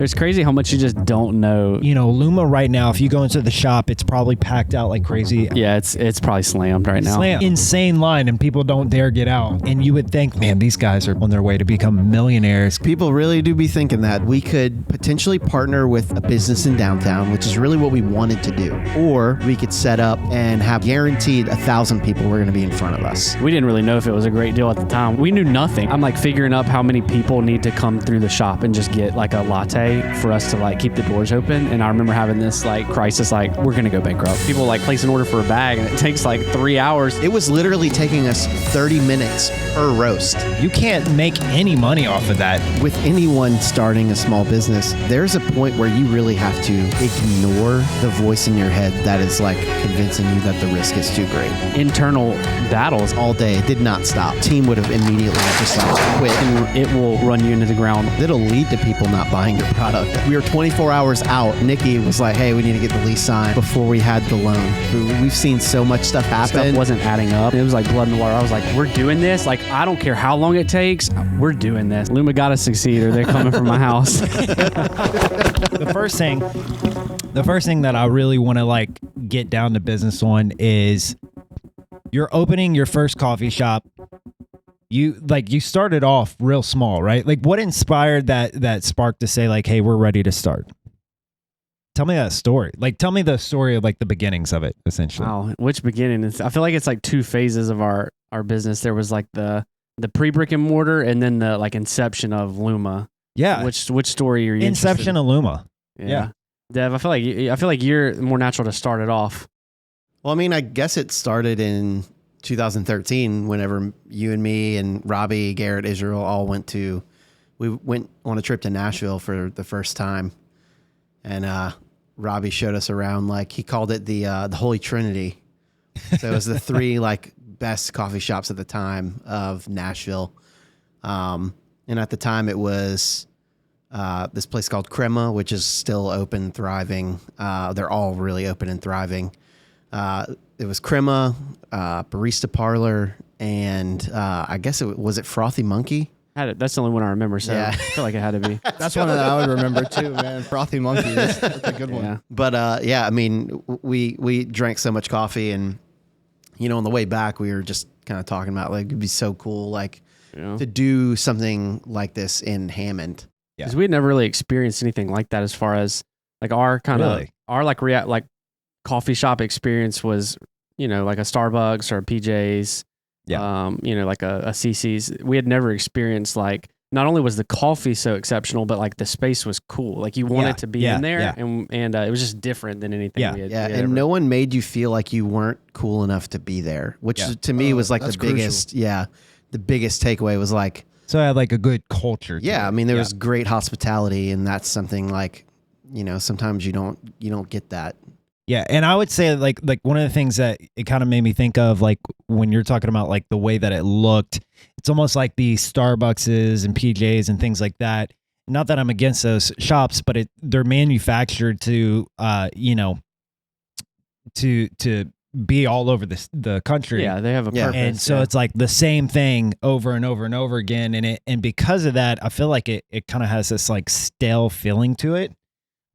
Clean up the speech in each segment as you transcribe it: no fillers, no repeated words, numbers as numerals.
It's crazy how much you just don't know. You know, Luma right now, if you go into the shop, it's probably packed out like crazy. Yeah, it's probably slammed right now. Insane line, and people don't dare get out. And you would think, man, these guys are on their way to become millionaires. People really do be thinking that we could potentially partner with a business in downtown, which is really what we wanted to do. Or we could set up and have guaranteed 1,000 people were going to be in front of us. We didn't really know if it was a great deal at the time. We knew nothing. I'm like figuring up how many people need to come through the shop and just get like a latte for us to like keep the doors open. And I remember having this like crisis, like we're going to go bankrupt. People like place an order for a bag and it takes like 3 hours. It was literally taking us 30 minutes per roast. You can't make any money off of that. With anyone starting a small business, there's a point where you really have to ignore the voice in your head that is like convincing you that the risk is too great. Internal battles all day. It did not stop. Team would have immediately just like quit. And it will run you into the ground. It'll lead to people not buying your product. We were 24 hours out. Nikki was like, hey, we need to get the lease signed before we had the loan. We've seen so much stuff happen. Stuff wasn't adding up. It was like blood in the water. I was like, we're doing this. Like, I don't care how long it takes. We're doing this. Luma got to succeed or they're coming from my house. The first thing that I really want to like get down to business on is you're opening your first coffee shop. You started off real small, right? Like what inspired that spark to say like, hey, we're ready to start? Tell me that story. Like tell me the story of like the beginnings of it, essentially. Wow, which beginning? I feel like it's like two phases of our business. There was like the pre-brick and mortar and then the like inception of Luma. Yeah. Which story are you Inception of Luma. Yeah. Dev, I feel like you're more natural to start it off. Well, I mean, I guess it started in 2013 whenever you and me and Robbie, Garrett, Israel all went on a trip to Nashville for the first time. And Robbie showed us around, like he called it the Holy Trinity. So it was the three like best coffee shops at the time of Nashville. And at the time it was this place called Crema, which is still open, thriving. They're all really open and thriving. It was Crema, Barista Parlor, and I guess was it Frothy Monkey? That's the only one I remember, so yeah. I feel like it had to be. That's one that I would remember too, man. Frothy Monkey, that's a good one. Yeah. But yeah, I mean, we drank so much coffee, and you know, on the way back, we were just kind of talking about like it'd be so cool, like to do something like this in Hammond. Because we had never really experienced anything like that as far as like our kind of our like coffee shop experience was, you know, like a Starbucks or a PJ's, you know, like a CC's. We had never experienced like, not only was the coffee so exceptional, but like the space was cool. Like you wanted to be in there and it was just different than anything we had. Yeah. And no one made you feel like you weren't cool enough to be there, which to me was like the biggest, the biggest takeaway was like, so I had like a good culture. Yeah. I mean, there was great hospitality, and that's something like, you know, sometimes you don't get that. Yeah, and I would say like one of the things that it kind of made me think of, like when you're talking about like the way that it looked, it's almost like the Starbuckses and PJs and things like that. Not that I'm against those shops, but they're manufactured to you know, to be all over the country. Yeah, they have a purpose. And so it's like the same thing over and over and over again, and because of that, I feel like it kind of has this like stale feeling to it.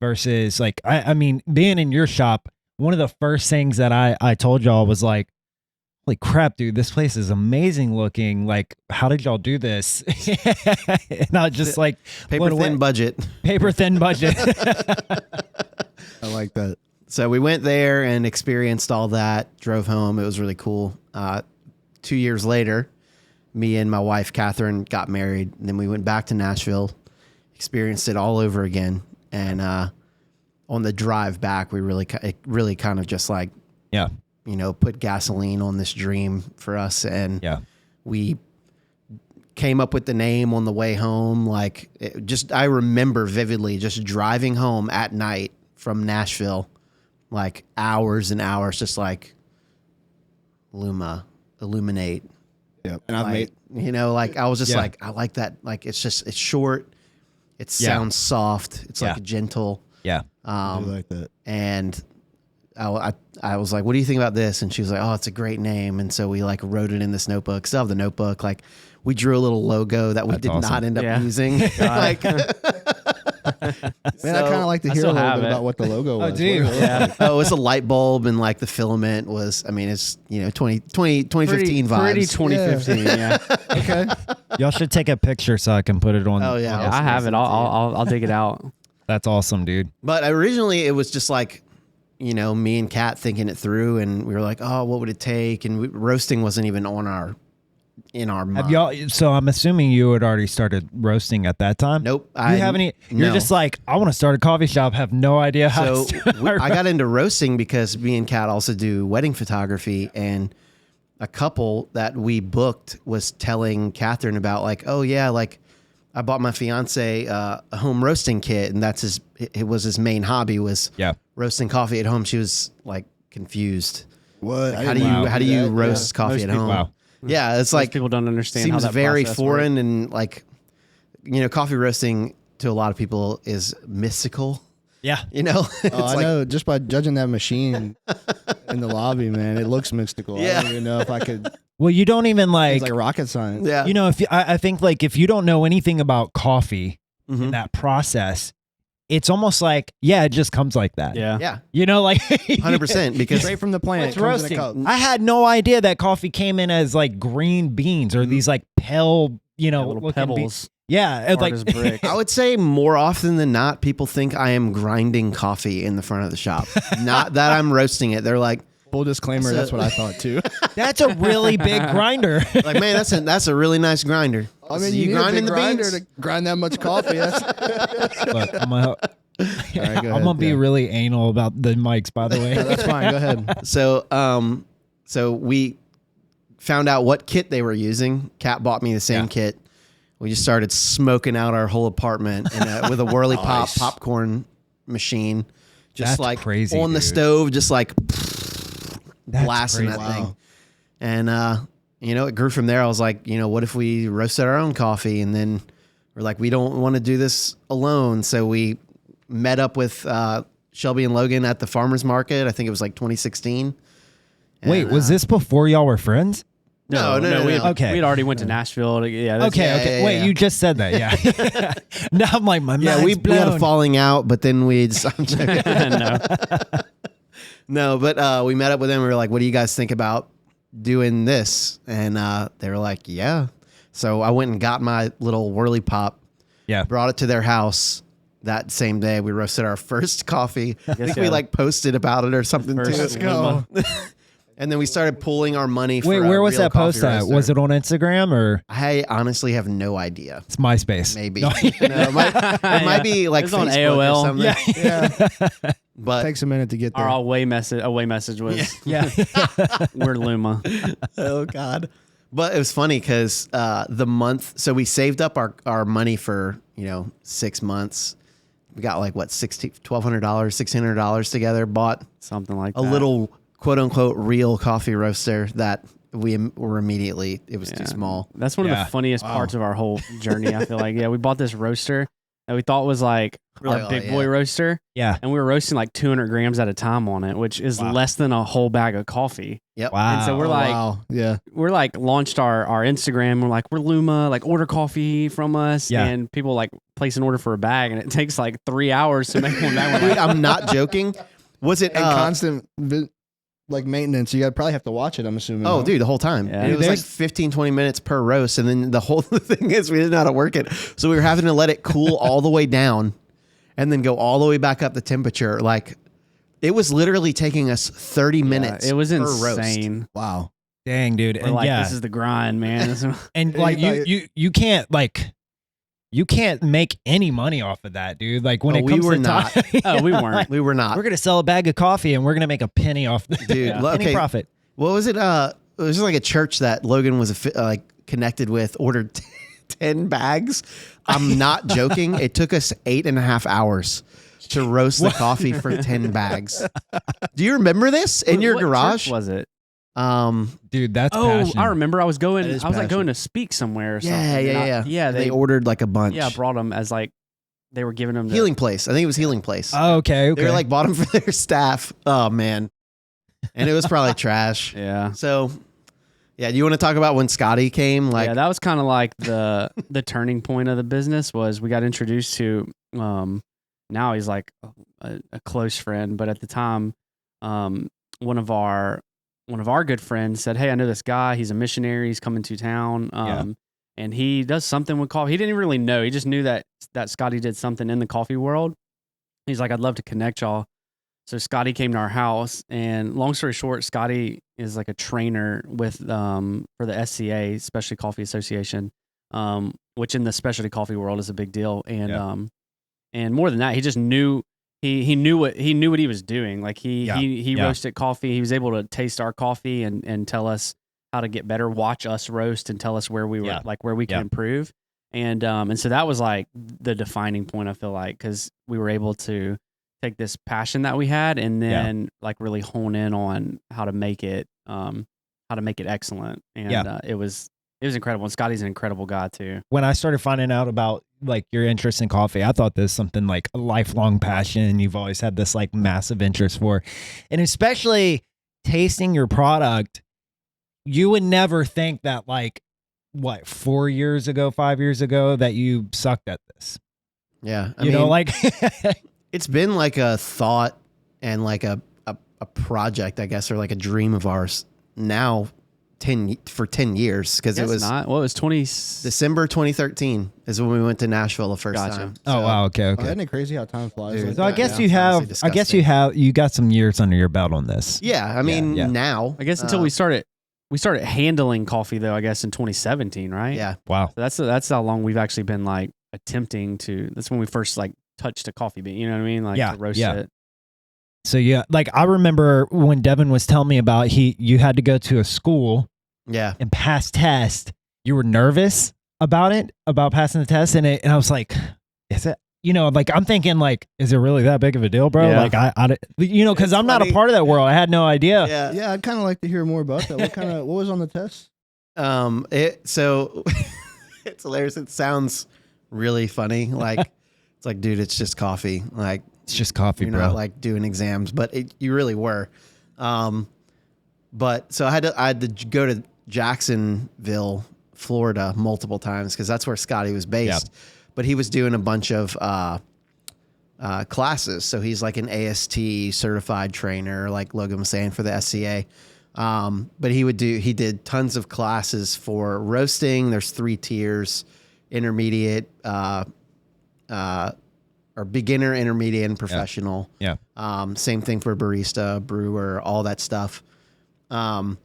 Versus like, I mean, being in your shop, one of the first things that I told y'all was like, holy crap, dude, this place is amazing looking. Like, how did y'all do this? And I was just like, paper thin budget. Paper thin budget. I like that. So we went there and experienced all that, drove home. It was really cool. 2 years later, me and my wife, Catherine, got married. And then we went back to Nashville, experienced it all over again. And on the drive back, we really kind of just like, you know, put gasoline on this dream for us. And we came up with the name on the way home. Like I remember vividly just driving home at night from Nashville, like hours and hours, just like Luma, illuminate. Yeah. And I've made, you know, like I was just like, I like that. Like it's short. It sounds soft. It's like gentle. Yeah. I do like that. And I was like, what do you think about this? And she was like, oh, it's a great name. And so we like wrote it in this notebook. Still have the notebook. Like we drew a little logo that we did not end up using. Like Man, I kind of like to I hear a still little have bit it. about what the logo was. do you? What it looked Yeah. like. Oh, it's a light bulb and like the filament was, I mean, it's, 2015 vibes. Pretty 2015, yeah. Okay. Y'all should take a picture so I can put it on. Oh, yeah. Yeah, I have it. I'll dig it out. That's awesome, dude. But originally it was just like, me and Kat thinking it through, and we were like, oh, what would it take? And roasting wasn't even in our mind. Have y'all? So I'm assuming you had already started roasting at that time. Nope. You haven't. You're no. just like, I want to start a coffee shop. Have no idea how. So to start. I got into roasting because me and Kat also do wedding photography, and a couple that we booked was telling Catherine about like, oh yeah, like I bought my fiance a home roasting kit, and it was his main hobby was roasting coffee at home. She was like confused. What? Like, how do you roast coffee at home? Wow. Yeah, it's Most like people don't understand. seems how that very process foreign works. and like, coffee roasting to a lot of people is mystical. Yeah. It's Oh, I like, know. Just by judging that machine in the lobby, man, it looks mystical. Yeah. I don't even know if I could. Well, you don't even It's like rocket science. Yeah, if I think like if you don't know anything about coffee Mhm. and that process, it's almost like it just comes like that. Yeah. yeah, Like 100% because Straight from the plant. It's it comes in a roasting. cup. I had no idea that coffee came in as like green beans or these like pale, Little looking pebbles. Yeah, it's hard like as brick. I would say more often than not, people think I am grinding coffee in the front of the shop. Not that I'm roasting it. They're like, Full disclaimer, that's what I thought too. that's a really big grinder. man, that's a really nice grinder. I So mean, you need a grinding big the grinder beans? to grind that much coffee. That's Look, I'm gonna, right, go I'm gonna ahead, be yeah. really anal about the mics, by the way. that's fine. Go ahead. So we found out what kit they were using. Kat bought me the same kit. We just started smoking out our whole apartment with a whirly pop popcorn machine, just That's like crazy, on the dude. stove, just like That's blasting crazy. that thing. And it grew from there. I was like, what if we roasted our own coffee? And then we're like, we don't want to do this alone. So we met up with Shelby and Logan at the farmers market. I think it was like 2016. Wait, And, was this before y'all were friends? No. We had, Okay. we had already went to Nashville. That's- Okay. yeah, Wait, yeah. you just said that. Yeah. Now I'm like, my Yeah, mind's we had blown. a falling out, but then we just, I'm joking. no. No, but we met up with them. We were like, what do you guys think about doing this? And they were like, yeah. So I went and got my little whirly pop, brought it to their house. That same day, we roasted our first coffee. I think we like posted about it or something too. Let's go. And then we started pooling our money for Wait, where was that post at? roaster. Was it on Instagram or I honestly have no idea. it's MySpace? Maybe. No. No, it might be like It was on Facebook AOL. or something. Yeah. But Takes a minute to get there. Our away message was, Yeah. we're Luma. oh God. But it was funny because the month, so we saved up our money for 6 months. We got like what $1,200, $1,600 together. Bought Something like a that. little quote unquote real coffee roaster that we were immediately. It was too small. That's one of the funniest parts of our whole journey. I feel like, we bought this roaster that we thought was like our big boy roaster. Yeah. And we were roasting like 200 grams at a time on it, which is less than a whole bag of coffee. Yep. Wow. And so we're wow. Yeah. we're like launched our Instagram. We're like, we're Luma, like order coffee from us. Yeah. And people like place an order for a bag and it takes like 3 hours to make one bag. We're Dude, like, I'm not joking. Was it And constant maintenance. You got probably have to watch it, I'm assuming. Oh, huh? dude, the whole time. Yeah. And it was like 15, 20 minutes per roast. And then the whole thing is we didn't know how to work it. So we were having to let it cool all the way down and then go all the way back up the temperature. Like it was literally taking us 30 minutes. it was per roast. insane. Wow. Dang, dude. We're And like, yeah. this is the grind, man. This is- And Yeah, like you thought you can't make any money off of that, dude. Like when Oh, it we comes were to not. time, oh, we weren't. We were not. we're gonna sell a bag of coffee and we're gonna make a penny off the Dude, Yeah. penny okay. profit. What was it? It was just like a church that Logan was like connected with, ordered 10 bags. I'm not joking. It took us 8.5 hours to roast the coffee for 10 bags. Do you remember this in your What garage? church was it? Dude, that's Oh, passion. I remember. I was That is like passion. going to speak somewhere. Or Yeah, something. yeah, And yeah. yeah. They ordered like a bunch. I brought them as like they were giving them Healing Place. I think it was Healing Place. Oh, okay. They were like bought them for their staff. Oh man, and it was probably trash. Yeah. So, Yeah. Do you want to talk about when Scotty came? Like, yeah, that was kind of like the turning point of the business. Was we got introduced to. Now he's like a close friend, but at the time, one of our good friends said, "Hey, I know this guy. He's a missionary. He's coming to town, and he does something with coffee." He didn't really know. He just knew that Scotty did something in the coffee world. He's like, "I'd love to connect y'all." So Scotty came to our house, and long story short, Scotty is like a trainer with for the SCA, Specialty Coffee Association, which in the specialty coffee world is a big deal. And more than that, he just knew he knew what he was doing. Like he roasted coffee. He was able to taste our coffee and tell us how to get better, watch us roast, and tell us where we were where we could improve. And so that was like the defining point, I feel like, because we were able to take this passion that we had and then like really hone in on how to make it excellent. And it was incredible. And Scotty's an incredible guy too. When I started finding out about like your interest in coffee, I thought this was something like a lifelong passion. You've always had this like massive interest for, and especially tasting your product, you would never think that like 4 years ago, 5 years ago that you sucked at this. Yeah. I mean, like it's been like a thought and like a project, I guess, or like a dream of ours now for 10 years. Cause it was December 2013 is when we went to Nashville the first time. Oh, wow. Okay. Isn't it crazy how time flies? Dude, So I guess you got some years under your belt on this. Yeah. I mean, now, I guess until we started handling coffee though, I guess in 2017, right? Yeah. Wow. So that's how long we've actually been like attempting to, that's when we first like touched a coffee bean, you know what I mean? Like to roast it. So like I remember when Devin was telling me about you had to go to a school and pass test. You were nervous about passing the test, and I was like, is it, like I'm thinking like, is it really that big of a deal, bro? Yeah. Like I because I'm not a part of that world. I had no idea. Yeah. I'd kind of like to hear more about that. What was on the test? So it's hilarious. It sounds really funny. Like it's like, dude, it's just coffee. Like it's just coffee, you're bro. not like doing exams, but you really were. But so I had to go to Jacksonville, Florida multiple times because that's where Scotty was based. Yeah. But he was doing a bunch of classes. So he's like an AST certified trainer, like Logan was saying, for the SCA. But he did tons of classes for roasting. There's 3 tiers, intermediate, or beginner, intermediate, and professional. Yeah. Same thing for barista, brewer, all that stuff. And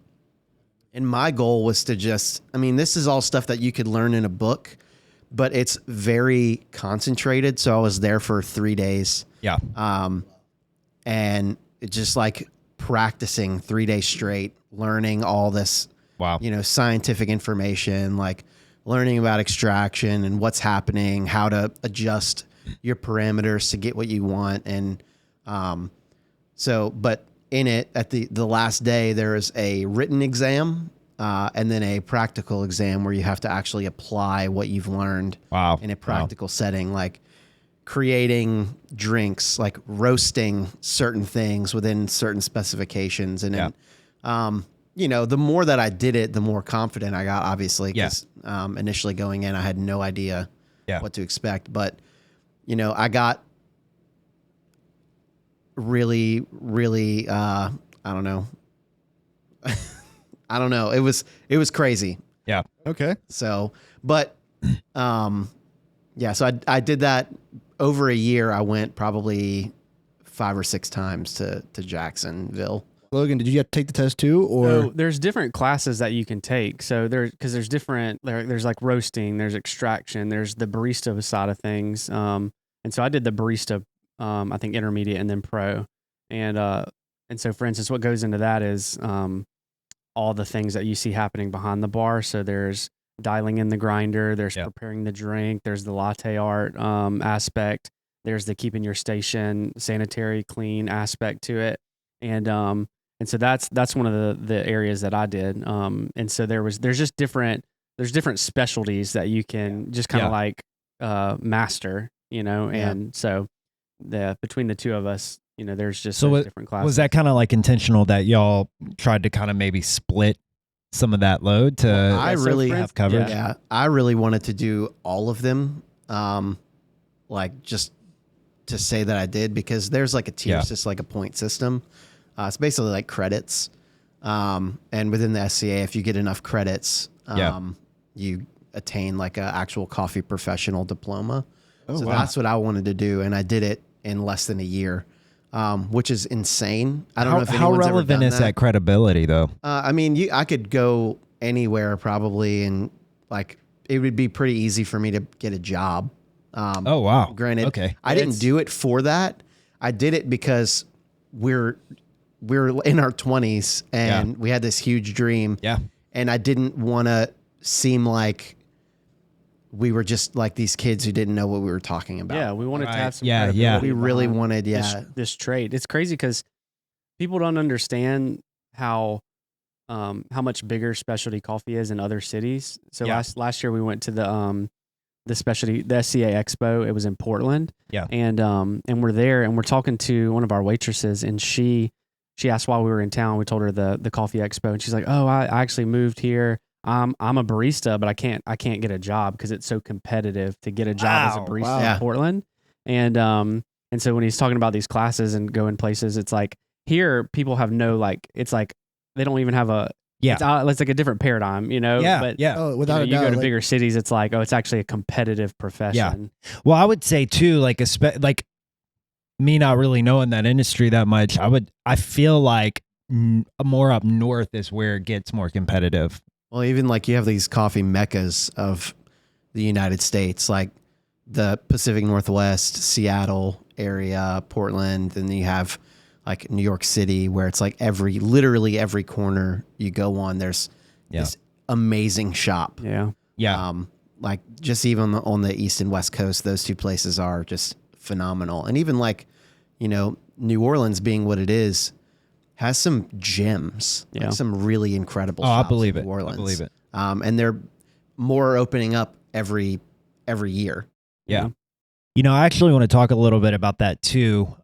my goal was to this is all stuff that you could learn in a book, but it's very concentrated. So I was there for 3 days. Yeah. And it just like practicing 3 days straight, learning all this, scientific information, like learning about extraction and what's happening, how to adjust your parameters to get what you want. And, but in it, at the last day, there is a written exam, and then a practical exam where you have to actually apply what you've learned in a practical setting, like creating drinks, like roasting certain things within certain specifications. And then, the more that I did it, the more confident I got, obviously, because initially going in, I had no idea what to expect. But, I got really, really, I don't know. I don't know. It was crazy. Yeah. Okay. So, but, so I did that over a year. I went probably 5 or 6 times to Jacksonville. Logan, did you have to take the test too, or? So there's different classes that you can take. So there's like roasting, there's extraction, there's the barista side of things. And so I did the barista, I think intermediate and then pro. And so for instance, what goes into that is, all the things that you see happening behind the bar. So there's dialing in the grinder, there's preparing the drink, there's the latte art, aspect, there's the keeping your station sanitary, clean aspect to it. And so that's one of the areas that I did. And so there's different specialties that you can just kind of like master, and so between the two of us, there's just different classes. Was that kind of like intentional that y'all tried to kind of maybe split some of that load to I really have coverage. Yeah, I really wanted to do all of them. Like just to say that I did, because there's like a tier system, like a point system. It's basically like credits. And within the SCA, if you get enough credits, you attain like an actual coffee professional diploma. So that's what I wanted to do, and I did it in less than a year, which is insane. I don't know if anyone's how relevant is that credibility though. I mean, I could go anywhere probably, and like it would be pretty easy for me to get a job. Oh wow! Granted, okay, I didn't do it for that. I did it because we're in our 20s and we had this huge dream. Yeah, and I didn't want to seem like we were just like these kids who didn't know what we were talking about. Yeah, we wanted to have some We really wanted, this trade. It's crazy because people don't understand how much bigger specialty coffee is in other cities. So last year we went to the SCA Expo. It was in Portland. Yeah. And we're there and we're talking to one of our waitresses, and she asked why we were in town. We told her the coffee expo, and she's like, "Oh, I actually moved here. I'm a barista, but I can't get a job because it's so competitive to get a job as a barista in Portland." And so when he's talking about these classes and going places, it's like here people have no, like, it's like they don't even have a it's like a different paradigm, you know. Yeah, but Oh, without a you doubt. go to bigger cities, it's like, oh, it's actually a competitive profession. Yeah. Well, I would say too, like like me not really knowing that industry that much, I feel like more up north is where it gets more competitive. Well, even like you have these coffee meccas of the United States, like the Pacific Northwest, Seattle area, Portland, and then you have like New York City, where it's like literally every corner you go on, there's this amazing shop. Yeah. Yeah. Like just even on the East and West Coast, those two places are just phenomenal. And even like, you know, New Orleans being what it is, has some gems, like some really incredible shops. I believe in it. New Orleans. I believe it. And they're more opening up every year. Yeah. You know, I actually want to talk a little bit about that too,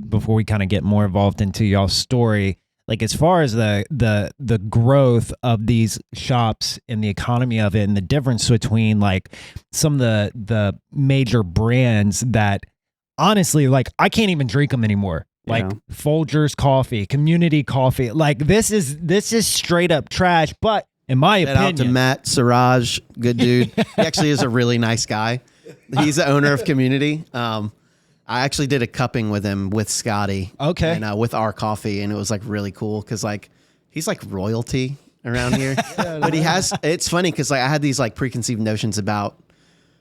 before we kind of get more involved into y'all's story. Like as far as the growth of these shops and the economy of it, and the difference between like some of the major brands that honestly, like I can't even drink them anymore. Like Folgers Coffee, Community Coffee. Like this is straight up trash. But in my opinion, shout out to Matt Siraj, good dude. He actually is a really nice guy. He's the owner of Community. I actually did a cupping with him with Scotty. Okay. And with our coffee, and it was like really cool because like he's like royalty around here. But it's funny because like I had these like preconceived notions about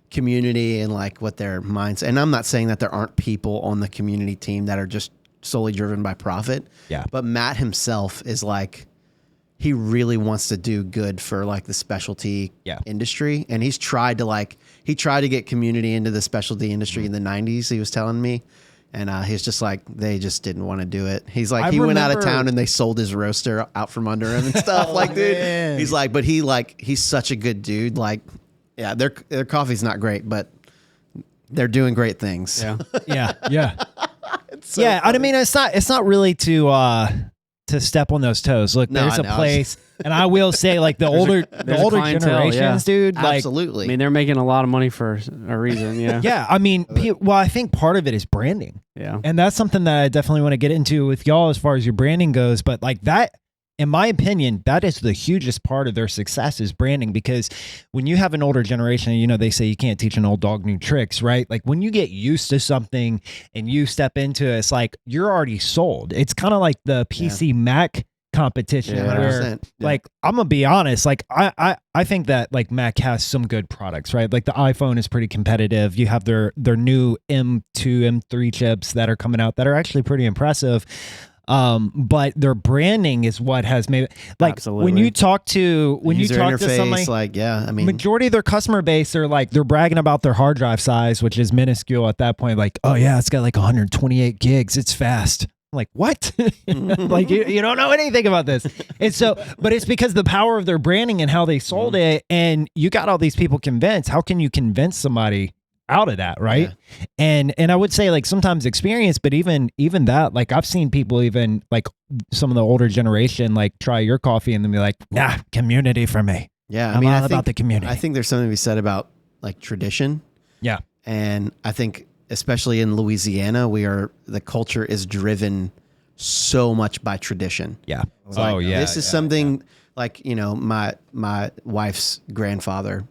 Community and like what their minds. And I'm not saying that there aren't people on the Community team that are just solely driven by profit. Yeah. But Matt himself is like, he really wants to do good for like the specialty industry. And he tried to get Community into the specialty industry in the 90s, he was telling me. And he's just like, they just didn't want to do it. He's like, he went out of town and they sold his roaster out from under him and stuff. Like, dude, man. he's like, but he's such a good dude. Like, yeah, their coffee's not great, but they're doing great things. Yeah. Yeah. So yeah. funny. I mean, it's not really to step on those toes. Look, there's a place, and I will say, like the older clientele, generations, dude. Like, absolutely. I mean, they're making a lot of money for a reason. Yeah. yeah. I mean, well, I think part of it is branding. Yeah. And that's something that I definitely want to get into with y'all as far as your branding goes. But like that, in my opinion, that is the hugest part of their success is branding, because when you have an older generation, you know, they say you can't teach an old dog new tricks, right? Like when you get used to something and you step into it, it's like you're already sold. It's kind of like the PC Mac competition where like, I'm gonna be honest, like I think that like Mac has some good products, right? Like the iPhone is pretty competitive. You have their new M2, M3 chips that are coming out that are actually pretty impressive. But their branding is what has made like when you talk to somebody, like, I mean, majority of their customer base are like, they're bragging about their hard drive size, which is minuscule at that point. Like, oh yeah, it's got like 128 gigs. It's fast. I'm like, what? Like you don't know anything about this. And so, but it's because the power of their branding and how they sold it. And you got all these people convinced. How can you convince somebody out of that, right? Yeah. And I would say like sometimes experience, but even that, like I've seen people even like some of the older generation like try your coffee and then be like, nah, community for me. Yeah, I'm all about the community. I think there's something to be said about like tradition. Yeah. And I think especially in Louisiana, the culture is driven so much by tradition. Yeah. It's like, this is something like, you know, my wife's grandfather,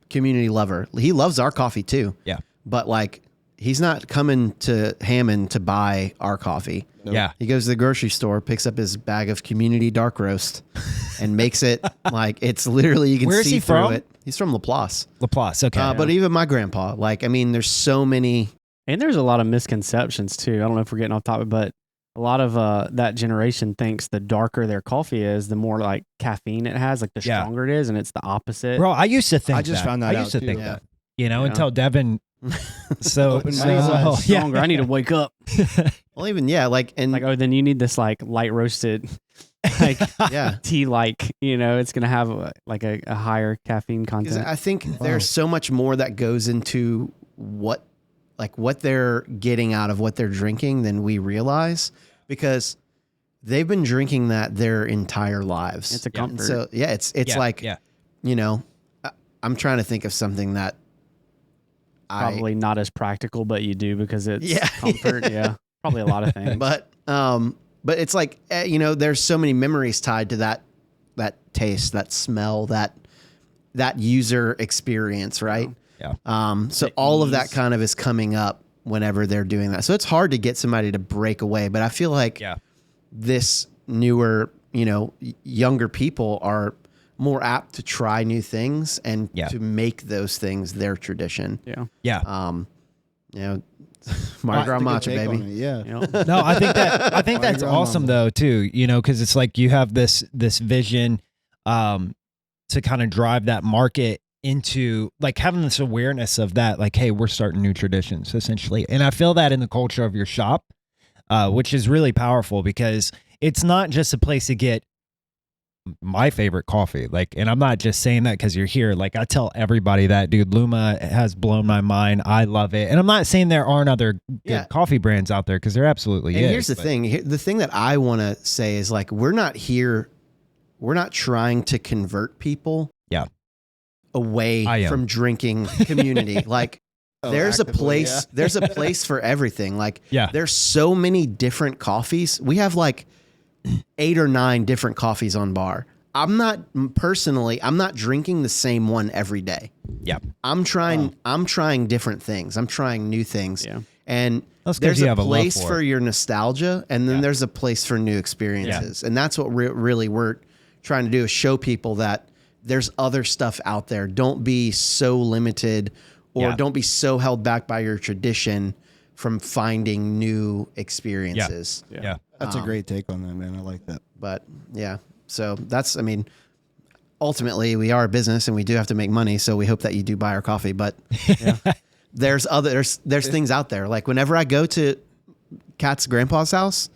community lover. He loves our coffee too. Yeah. But like, he's not coming to Hammond to buy our coffee. Nope. Yeah. He goes to the grocery store, picks up his bag of community dark roast and makes it like, it's literally, you can Where is see he through from? it. He's from LaPlace. LaPlace. Okay. But even my grandpa, like, I mean, there's so many. And there's a lot of misconceptions too. I don't know if we're getting off topic, but a lot of that generation thinks the darker their coffee is, the more like caffeine it has, like the stronger it is, and it's the opposite. Bro, I used to think I just found that I used to out, think too. that, you know, Yeah. until Devin. So, Opened my eyes. yeah. Stronger. I need to wake up. Well, even, like, and Like, oh, then you need this like light roasted, like yeah. tea, like, you know, it's gonna have like a higher caffeine 'Cause content. I think there's so much more that goes into what they're getting out of what they're drinking than we realize, because they've been drinking that their entire lives. It's a And comfort. so it's like, you know, I'm trying to think of something that Probably not as practical, but you do because it's Yeah. comfort. Yeah, probably a lot of things. but it's like, you know, there's so many memories tied to that taste, that smell, that user experience, right? Yeah. So The all of that ease. kind of is coming up whenever they're doing that. So it's hard to get somebody to break away, but I feel like this newer, you know, younger people are more apt to try new things and to make those things their tradition. Yeah. Yeah. You know, Mardi Gras matcha, baby. Yeah. You know? No, I think that's Mardi Gras awesome mama. though too, you know, because it's like you have this vision to kind of drive that market into like having this awareness of that, like, hey, we're starting new traditions essentially. And I feel that in the culture of your shop, which is really powerful because it's not just a place to get my favorite coffee. Like, and I'm not just saying that because you're here. Like, I tell everybody that, dude, Luma has blown my mind. I love it. And I'm not saying there aren't other good coffee brands out there, because there absolutely is. And here's the thing. The thing that I want to say is, like, we're not trying to convert people away from drinking community. Like, there's a place for everything. Like, there's so many different coffees. We have like 8 or 9 different coffees on bar. I'm not drinking the same one every day. Yeah. I'm trying different things. I'm trying new things. Yeah. And That's 'cause there's you a have a love place for for it. your nostalgia, and then there's a place for new experiences. And that's what really we're trying to do, is show people that there's other stuff out there. Don't be so limited, or don't be so held back by your tradition from finding new experiences. Yeah. That's a great take on that, man. I like that. But yeah, so that's, I mean, ultimately we are a business and we do have to make money. So we hope that you do buy our coffee, but there's things out there. Like, whenever I go to Kat's grandpa's house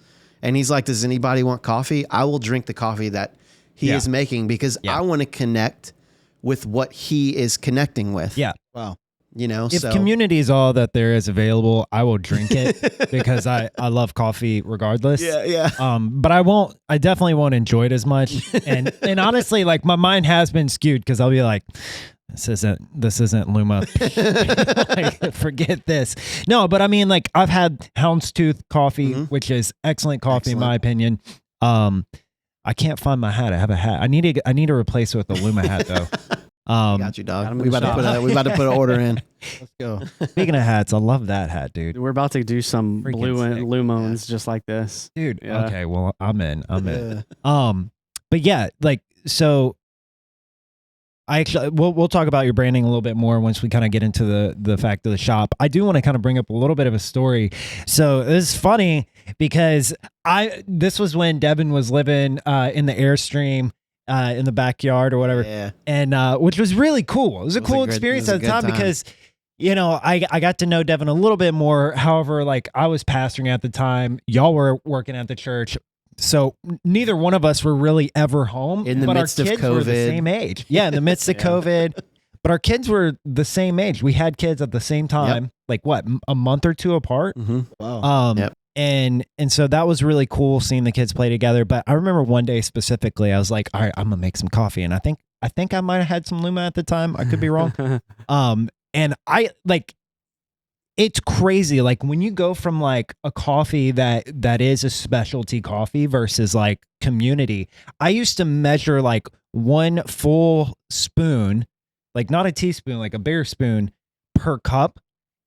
and he's like, does anybody want coffee? I will drink the coffee that he is making, because I want to connect with what he is connecting with. Yeah. Wow. You know, If community is all that there is available, I will drink it because I love coffee regardless. Yeah. But I definitely won't enjoy it as much. And honestly, like, my mind has been skewed because I'll be like, this isn't Luma. Like, forget this. No, but I mean, like, I've had Houndstooth coffee, which is excellent coffee in my opinion. I can't find my hat. I have a hat. I need to replace it with a Luma hat though. Got you, dog. Got 'em We in the about to put an order in. Let's go. Speaking of hats, I love that hat, dude. We're about to do some Freaking blue sick. Lumos just like this. Dude, Yeah. okay, well, I'm in. But yeah, like, so I actually we'll talk about your branding a little bit more once we kind of get into the fact of the shop. I do want to kind of bring up a little bit of a story. So this is funny because this was when Devin was living in the Airstream in the backyard or whatever. Yeah. And which was really cool. It was a cool experience it was at a the good time time. because, you know, I got to know Devin a little bit more. However, like, I was pastoring at the time. Y'all were working at the church. So neither one of us were really ever home. In the but midst our of kids were the COVID. same age. Yeah, in the midst of COVID. But our kids were the same age. We had kids at the same time, like what, a month or two apart. Wow. And so that was really cool seeing the kids play together. But I remember one day specifically, I was like, all right, I'm gonna make some coffee. And I think I might have had some Luma at the time. I could be wrong. And I like, it's crazy. Like when you go from like a coffee that is a specialty coffee versus like community, I used to measure like one full spoon, like not a teaspoon, like a bigger spoon per cup.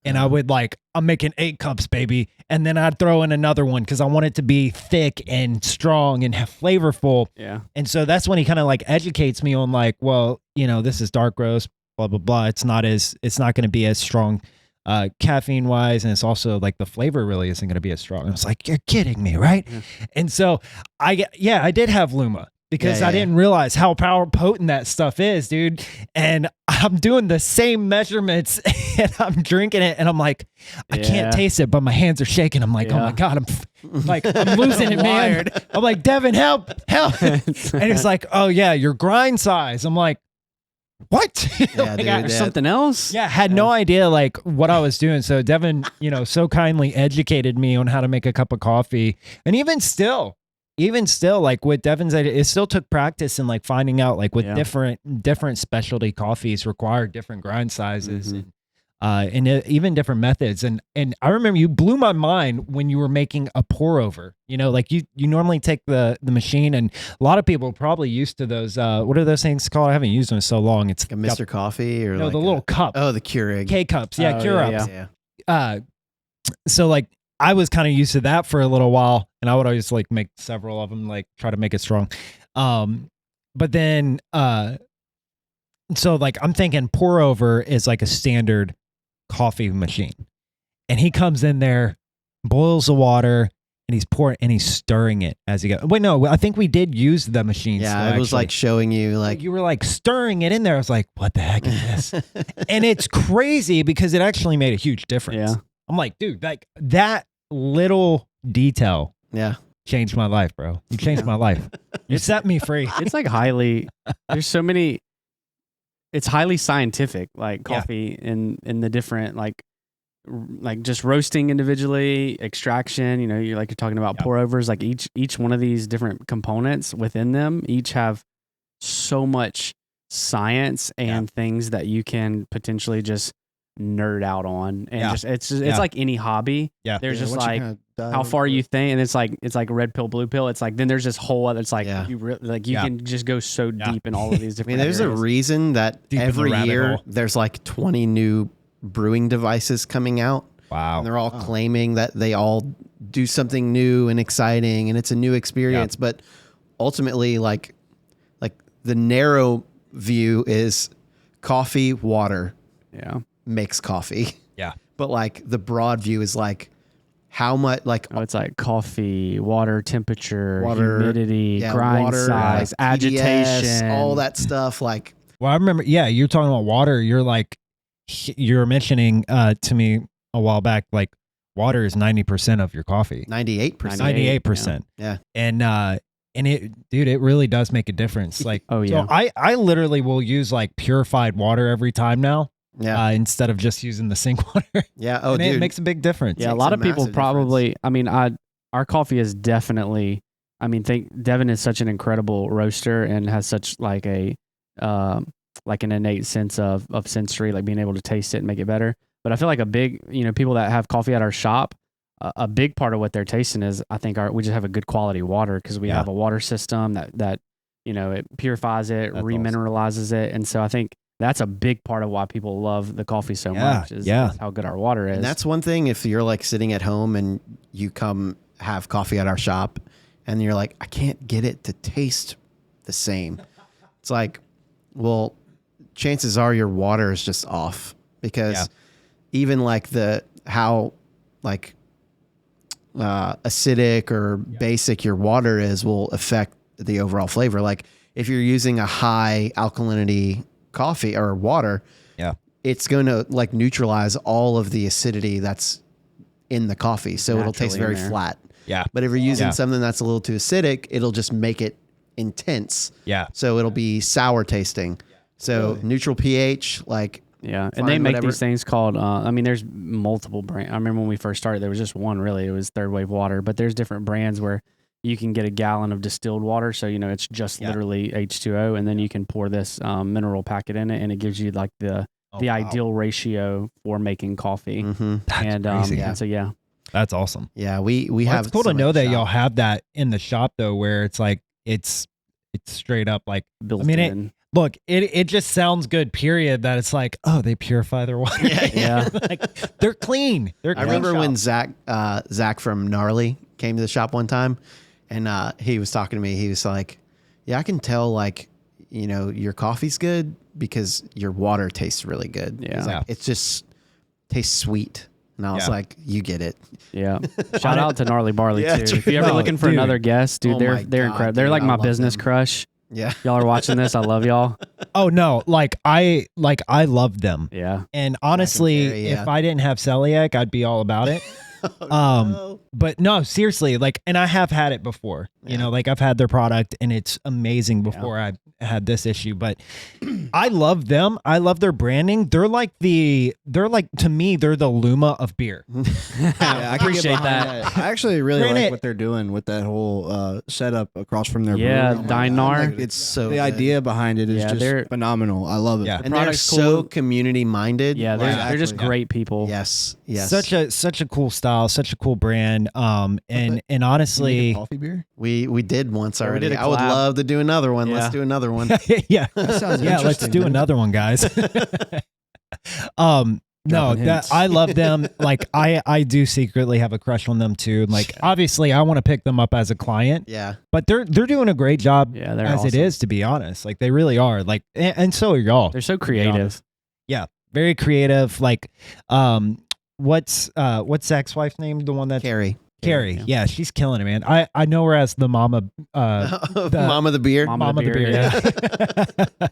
And I would like, I'm making 8 cups, baby. And then I'd throw in another one because I want it to be thick and strong and flavorful. Yeah. And so that's when he kind of like educates me on like, well, you know, this is dark roast, blah, blah, blah. It's not going to be as strong caffeine wise. And it's also like the flavor really isn't going to be as strong. I was like, you're kidding me, right? Yeah. And so I did have Luma. Because I didn't realize how potent that stuff is, dude. And I'm doing the same measurements and I'm drinking it and I'm like, I can't taste it, but my hands are shaking. I'm like, oh my God, I'm losing it, man. I'm like, Devin, help. And it's like, oh yeah, your grind size. I'm like, what? Yeah, dude, something else? Yeah, had no idea like what I was doing. So Devin, so kindly educated me on how to make a cup of coffee. And even still, like with Devin's idea, it still took practice and like finding out like with different specialty coffees require different grind sizes and even different methods. And I remember you blew my mind when you were making a pour over. Like you normally take the machine, and a lot of people are probably used to those. What are those things called? I haven't used them in so long. It's like a Mr. Coffee or no, like the little cup. Oh, the Keurig K cups. Yeah, Keurig. Yeah. So like I was kind of used to that for a little while, and I would always like make several of them, like try to make it strong. But then, so like I'm thinking pour over is like a standard coffee machine, and he comes in there, boils the water, and he's pouring and he's stirring it as he goes. Wait, no, I think we did use the machine. Yeah, it was like showing you like you were like stirring it in there. I was like, what the heck is this? And it's crazy because it actually made a huge difference. Yeah. I'm like, dude, like that little detail changed my life, bro. You changed my life. You set me free. It's like there's so many, it's highly scientific, like coffee in the different, like just roasting individually, extraction, you're talking about pour overs, like each one of these different components within them, each have so much science and things that you can potentially just nerd out on, and it's like any hobby. Yeah, there's just like how far you think, and it's like red pill, blue pill. It's like then there's this whole other. It's like you can just go so deep in all of these different. There's areas. A reason that deep every year there's like 20 new brewing devices coming out. Wow, and they're all claiming that they all do something new and exciting, and it's a new experience. But ultimately, like the narrow view is coffee, water. Yeah. Makes coffee. Yeah. But like the broad view is like how much like it's like coffee, water temperature, humidity, grind water, size, like agitation, PDS, all that stuff. Like, well, I remember, you're talking about water. You're mentioning to me a while back, like water is 90% of your coffee. 98%. 98%. Yeah. And it really does make a difference. Like, oh yeah. So I literally will use like purified water every time now. Yeah. Instead of just using the sink water. Yeah. Oh, dude. It makes a big difference. Yeah. A lot of people probably, our coffee is definitely, Devin is such an incredible roaster and has such like an innate sense of sensory, like being able to taste it and make it better. But I feel like a big, people that have coffee at our shop, a big part of what they're tasting is, I think we just have a good quality water because we have a water system that it purifies it, remineralizes it. And so I think that's a big part of why people love the coffee so much is how good our water is. And that's one thing, if you're like sitting at home and you come have coffee at our shop and you're like, I can't get it to taste the same. It's like, well, chances are your water is just off because even like how acidic or basic your water is will affect the overall flavor. Like if you're using a high alkalinity coffee or water, it's going to like neutralize all of the acidity that's in the coffee. So it'll taste very flat. Yeah. But if you're using something that's a little too acidic, it'll just make it intense. Yeah. So it'll be sour tasting. So neutral pH, like. Yeah, and they make whatever. these things called, I mean, there's multiple brands. I remember when we first started, there was just one really. It was Third Wave Water, but there's different brands where you can get a gallon of distilled water. So, it's just literally H2O, and then you can pour this mineral packet in it, and it gives you like the ideal ratio for making coffee. Mm-hmm. That's crazy. And so, yeah. That's awesome. Yeah, we have. It's cool to know that shop. y'all have that in the shop though, where it's like, it's straight up like, Built I mean, in. Look, it just sounds good, period, that it's like, oh, they purify their water. Yeah. Like, they're clean. They're I clean remember shop. when Zach from Gnarly came to the shop one time, and he was talking to me. He was like, yeah, I can tell, like, your coffee's good because your water tastes really good. Yeah. He's like, it just tastes sweet. And I was like, you get it. Yeah. Shout out to Gnarly Barley too. If you're ever looking for dude. another guest, dude, Oh they're my incredible. God, They're dude, like I my love business them. crush. Yeah. Y'all are watching this. I love y'all. Oh no, I love them. Yeah. And honestly, Terry, yeah. if I didn't have celiac, I'd be all about it. No. But no, seriously, like, and I have had it before, like I've had their product and it's amazing before I had this issue, but I love them. I love their branding. They're like, to me, they're the Luma of beer. Yeah, I can get Appreciate behind that. I actually really Granted- like what they're doing with that whole setup across from their Yeah, brewery. Dynar. Like, It's so the good. idea behind it is Yeah, they're- just phenomenal. I love it. Yeah. And they're product's so cool. community minded. Yeah. They're just Exactly. great people. Yes. Yes. Such a cool style, such a cool brand. And You make a honestly, coffee beer. We did once Yeah, we already. did a I would collab. love to do another one. Yeah. Let's do another one. yeah, That sounds yeah, let's interesting, do dude. another one, guys. No, Dropping that hints. I love them. Like I do secretly have a crush on them too. Like obviously I want to pick them up as a client, Yeah. but they're doing a great job Yeah. They're as it awesome. is, to be honest. Like they really are. Like and so are y'all. They're so creative. Yeah, very creative. Like what's Zach's wife's name? The one that's Carrie. Carrie. Yeah, she's killing it, man. I know her as the mama Mom of the beer. Mama the beer, yeah.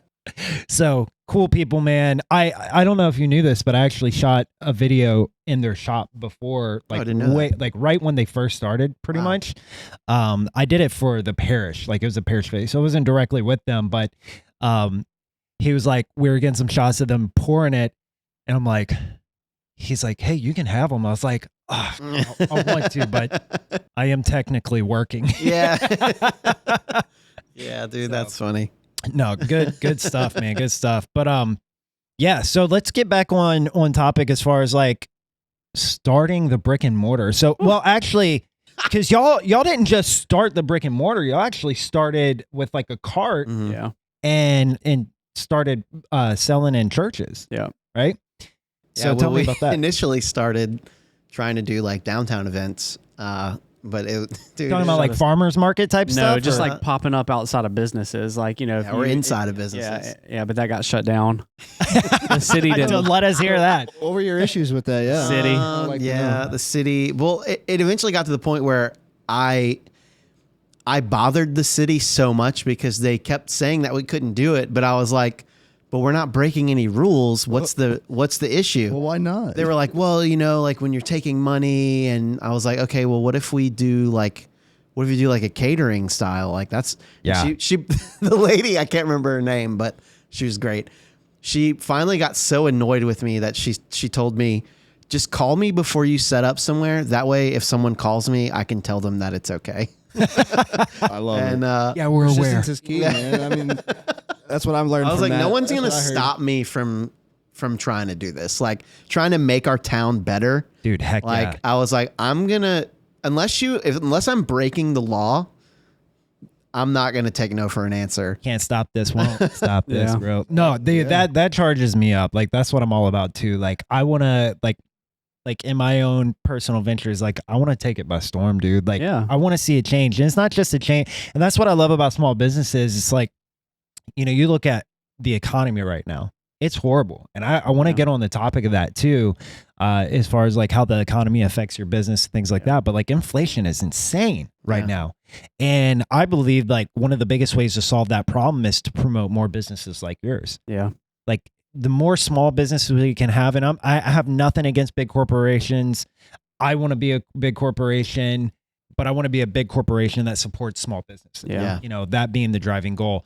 So cool people, man. I don't know if you knew this, but I actually shot a video in their shop before, I like didn't know that. like right when they first started, pretty Wow. much. I did it for the parish, like it was a parish video, so it wasn't directly with them, but he was like, we were getting some shots of them pouring it, and I'm like, he's like, hey, you can have them. I was like, oh, I want to, but I am technically working. Yeah. Yeah, dude, that's funny. No, good stuff, man. Good stuff. But yeah, so let's get back on topic as far as like starting the brick and mortar. So well actually, because y'all didn't just start the brick and mortar, y'all actually started with like a cart Mhm. Yeah. and started selling in churches. Yeah. Right? Yeah, So well, tell me we about that. initially started trying to do like downtown events, but it, dude, Talking about it- like farmers market type No, stuff? just or- like popping up outside of businesses, like if yeah, or you- inside of businesses. Yeah, but that got shut down. The city Don't didn't. let us hear that. What were your issues with that? Yeah. City. I'd like to Yeah, know. the city. Well, it eventually got to the point where I bothered the city so much because they kept saying that we couldn't do it, but I was like, but we're not breaking any rules. What's the issue? Well, why not? They were like, well, like when you're taking money, and I was like, okay, well, what if you do like a catering style? Like that's, Yeah. she the lady, I can't remember her name, but she was great. She finally got so annoyed with me that she told me, just call me before you set up somewhere. That way, if someone calls me, I can tell them that it's okay. I love And it. Yeah, we're aware. Persistence is key, man. I mean, that's what I'm learning. I was from like, that. no one's That's gonna what I heard. stop me from trying to do this. Like trying to make our town better. Dude, heck Like yeah. I was like, I'm gonna unless I'm breaking the law, I'm not gonna take no for an answer. Can't stop this, won't stop this, Yeah. bro. No, dude, that charges me up. Like that's what I'm all about too. Like I wanna like in my own personal ventures, like I want to take it by storm, dude. Like Yeah. I want to see a change. And it's not just a change. And that's what I love about small businesses. It's like, you look at the economy right now. It's horrible. And I want to Yeah. get on the topic of that too, as far as like how the economy affects your business, things like that. But like inflation is insane right Yeah. now. And I believe like one of the biggest ways to solve that problem is to promote more businesses like yours. Yeah. Like the more small businesses we can have, and I have nothing against big corporations. I want to be a big corporation, but I want to be a big corporation that supports small businesses. Yeah. Yeah. That being the driving goal.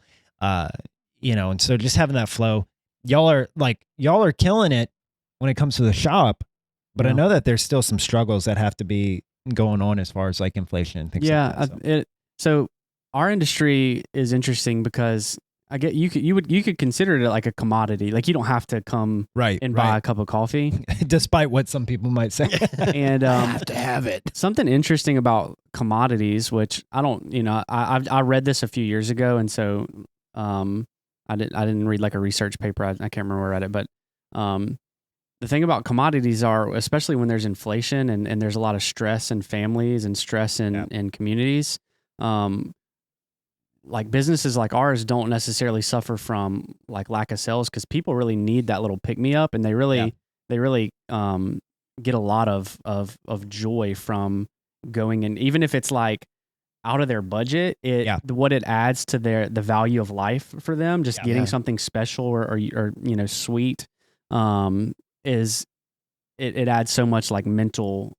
and so just having that flow, y'all are killing it when it comes to the shop, but I know that there's still some struggles that have to be going on as far as like inflation and things like that. So our industry is interesting because I get you could consider it like a commodity. Like you don't have to come buy a cup of coffee, despite what some people might say. And have to have it. Something interesting about commodities, which I don't, I read this a few years ago, and so I didn't read like a research paper. I can't remember where I read it, but the thing about commodities are, especially when there's inflation and there's a lot of stress in families and stress in communities. Like businesses like ours don't necessarily suffer from like lack of sales because people really need that little pick me up, and they really get a lot of joy from going, and even if it's like out of their budget, what it adds to the value of life for them, just getting something special or sweet, is it adds so much like mental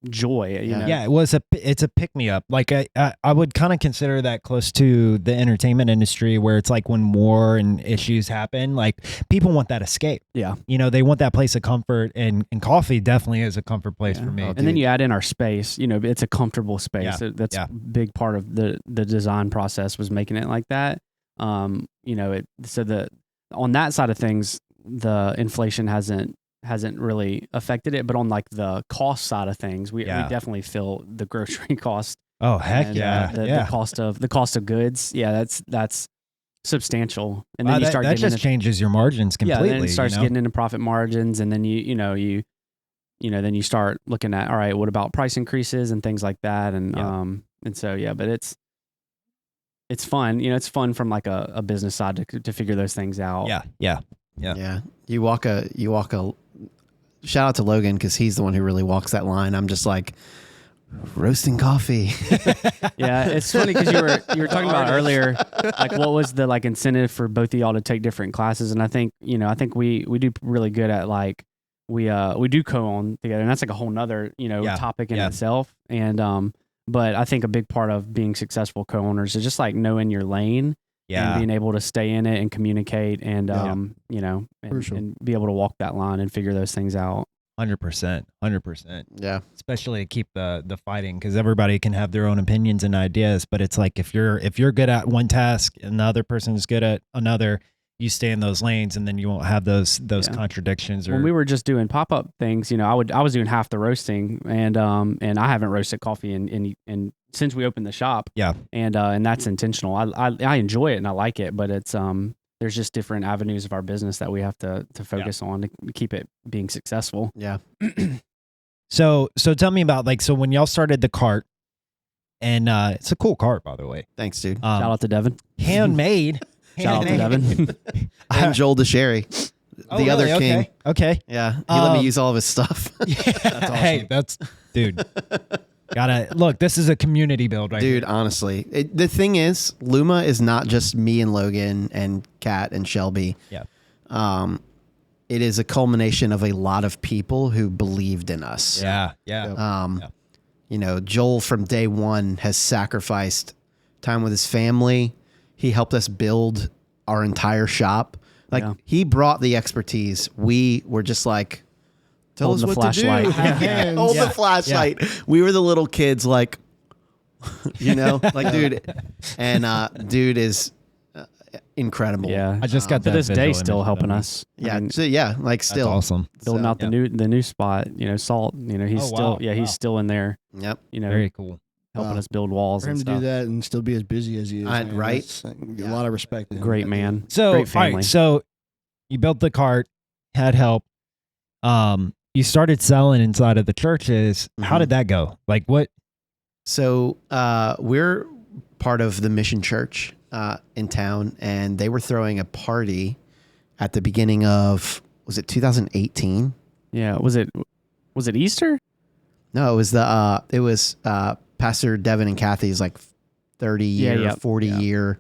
joy. It's a pick me up. Like I would kind of consider that close to the entertainment industry, where it's like when war and issues happen, like people want that escape. They want that place of comfort, and coffee definitely is a comfort place for me. And then you add in our space, it's a comfortable space. That's a big part of the design process, was making it like that. On that side of things, the inflation hasn't really affected it, but on like the cost side of things, we definitely feel the grocery cost. Oh heck, the cost of goods. That's substantial. And then you start that just changes your margins completely. Then it starts getting into profit margins, and then then you start looking at, all right, what about price increases and things like that, and so but it's fun. It's fun from like a business side to figure those things out. Yeah. You walk a shout out to Logan, because he's the one who really walks that line. I'm just like roasting coffee. It's funny because you were talking about earlier, like what was the like incentive for both of y'all to take different classes, and I think we do really good at like we do co-own together, and that's like a whole nother topic in itself. And but I think a big part of being successful co-owners is just like knowing your lane. And being able to stay in it and communicate and, and be able to walk that line and figure those things out. 100%. Yeah. Especially to keep the fighting, because everybody can have their own opinions and ideas, but it's like, if you're good at one task and the other person is good at another, you stay in those lanes, and then you won't have those contradictions. When we were just doing pop-up things, I was doing half the roasting, and I haven't roasted coffee in since we opened the shop. And that's intentional. I enjoy it and I like it, but it's there's just different avenues of our business that we have to focus on to keep it being successful. So tell me about, like, so when y'all started the cart, and it's a cool cart, by the way. Thanks, dude. Shout out to Devin. Handmade. Shout out to Devin. And Joel DeSherry, the other king. Okay. Yeah. He let me use all of his stuff. That's awesome. Hey, dude. Gotta look. This is a community build, right? Dude, here. honestly, the thing is, Luma is not just me and Logan and Kat and Shelby. It is a culmination of a lot of people who believed in us. Joel from day one has sacrificed time with his family. He helped us build our entire shop. Like he brought the expertise. We were just like, tell us what to do. Hold the flashlight. We were the little kids, like, dude. And dude is incredible. I just got to this day still helping us. Still that's awesome. Building out the new spot. Salt. He's still in there. Yep. Very cool. Helping us build walls. For him and to stuff. do that and still be as busy as he is, right? A lot of respect. Great man. So, great family. all right, so you built the cart, had help. You started selling inside of the churches. Mm-hmm. How did that go? Like what? So we're part of the Mission Church in town, and they were throwing a party at the beginning of, was it 2018? Yeah. Was it Easter? No, it was Pastor Devin and Kathy's like 30 year, 40 year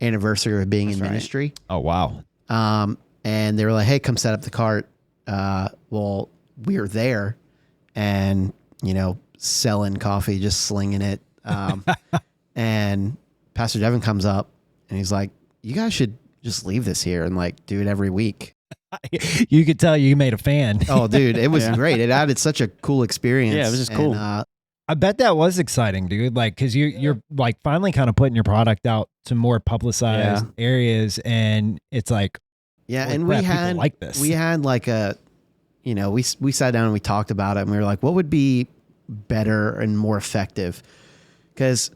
anniversary of being in ministry. Oh, wow. And they were like, hey, come set up the cart. Well, we were there and, selling coffee, just slinging it. And Pastor Devin comes up and he's like, you guys should just leave this here and like do it every week. You could tell you made a fan. Oh, dude, it was great. It added such a cool experience. Yeah, it was just cool. I bet that was exciting, dude. Like, cause you're like finally kind of putting your product out to more publicized areas, and it's like, and we had like this. We had like we sat down and we talked about it, and we were like, what would be better and more effective? Because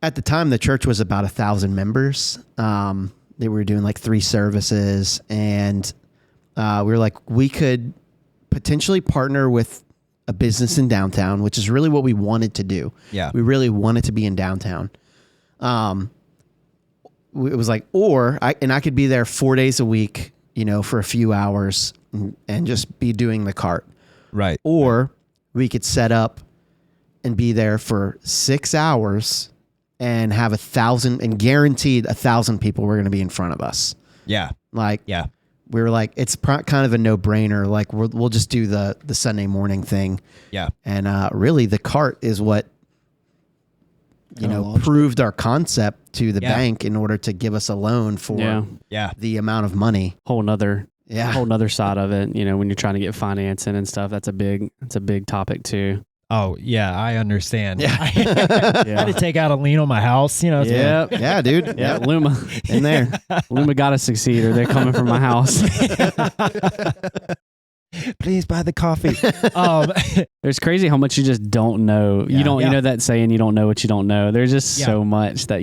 at the time, the church was about 1,000 members. They were doing like 3 services, and we were like, we could potentially partner with a business in downtown, which is really what we wanted to do. Yeah. We really wanted to be in downtown. It was like, I could be there 4 days a week, for a few hours and just be doing the cart. Right. Or we could set up and be there for 6 hours and have 1,000 and guaranteed 1,000 people were going to be in front of us. Yeah. We were like, it's kind of a no-brainer. Like we'll just do the Sunday morning thing. Yeah. And really the cart is what, proved our concept to the bank in order to give us a loan for the amount of money. Whole nother side of it. When you're trying to get financing and stuff, that's a big topic too. Oh yeah, I understand. Yeah. I had to take out a lien on my house. Yeah, dude. Yeah, Luma in there. Luma got to succeed, or they're coming from my house. Please buy the coffee. There's crazy how much you just don't know. You don't. You know that saying, you don't know what you don't know. There's just so much that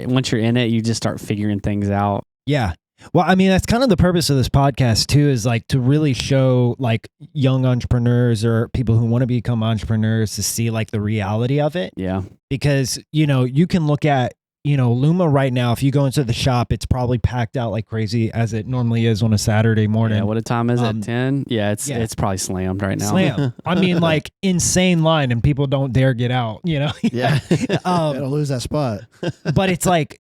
once you're in it, you just start figuring things out. Yeah. Well, I mean, that's kind of the purpose of this podcast too, is like to really show like young entrepreneurs or people who want to become entrepreneurs to see like the reality of it. Yeah. Because, you can look at, Luma right now, if you go into the shop, it's probably packed out like crazy as it normally is on a Saturday morning. Yeah. What time is it? 10? Yeah. It's probably slammed right now. Slammed. I mean, like insane line, and people don't dare get out, Yeah. Gotta lose that spot. But it's like,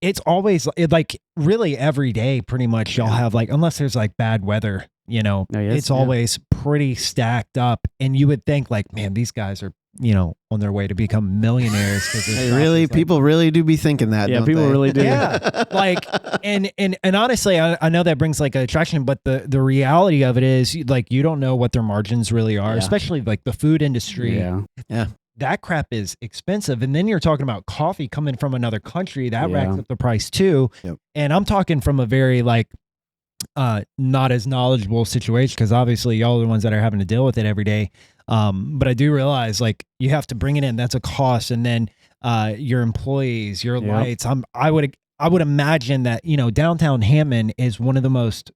it's always like really every day, pretty much y'all have like, unless there's like bad weather, it's always pretty stacked up. And you would think like, man, these guys are, on their way to become millionaires. People really do be thinking that. Yeah, don't people they? really do. Yeah. Like, and honestly, I know that brings like an attraction, but the reality of it is like, you don't know what their margins really are, especially like the food industry. Yeah. That crap is expensive. And then you're talking about coffee coming from another country that racks up the price too. Yep. And I'm talking from a very like, not as knowledgeable situation, because obviously y'all are the ones that are having to deal with it every day. But I do realize like you have to bring it in. That's a cost. And then, your employees, your lights. I would imagine that, downtown Hammond is one of the most,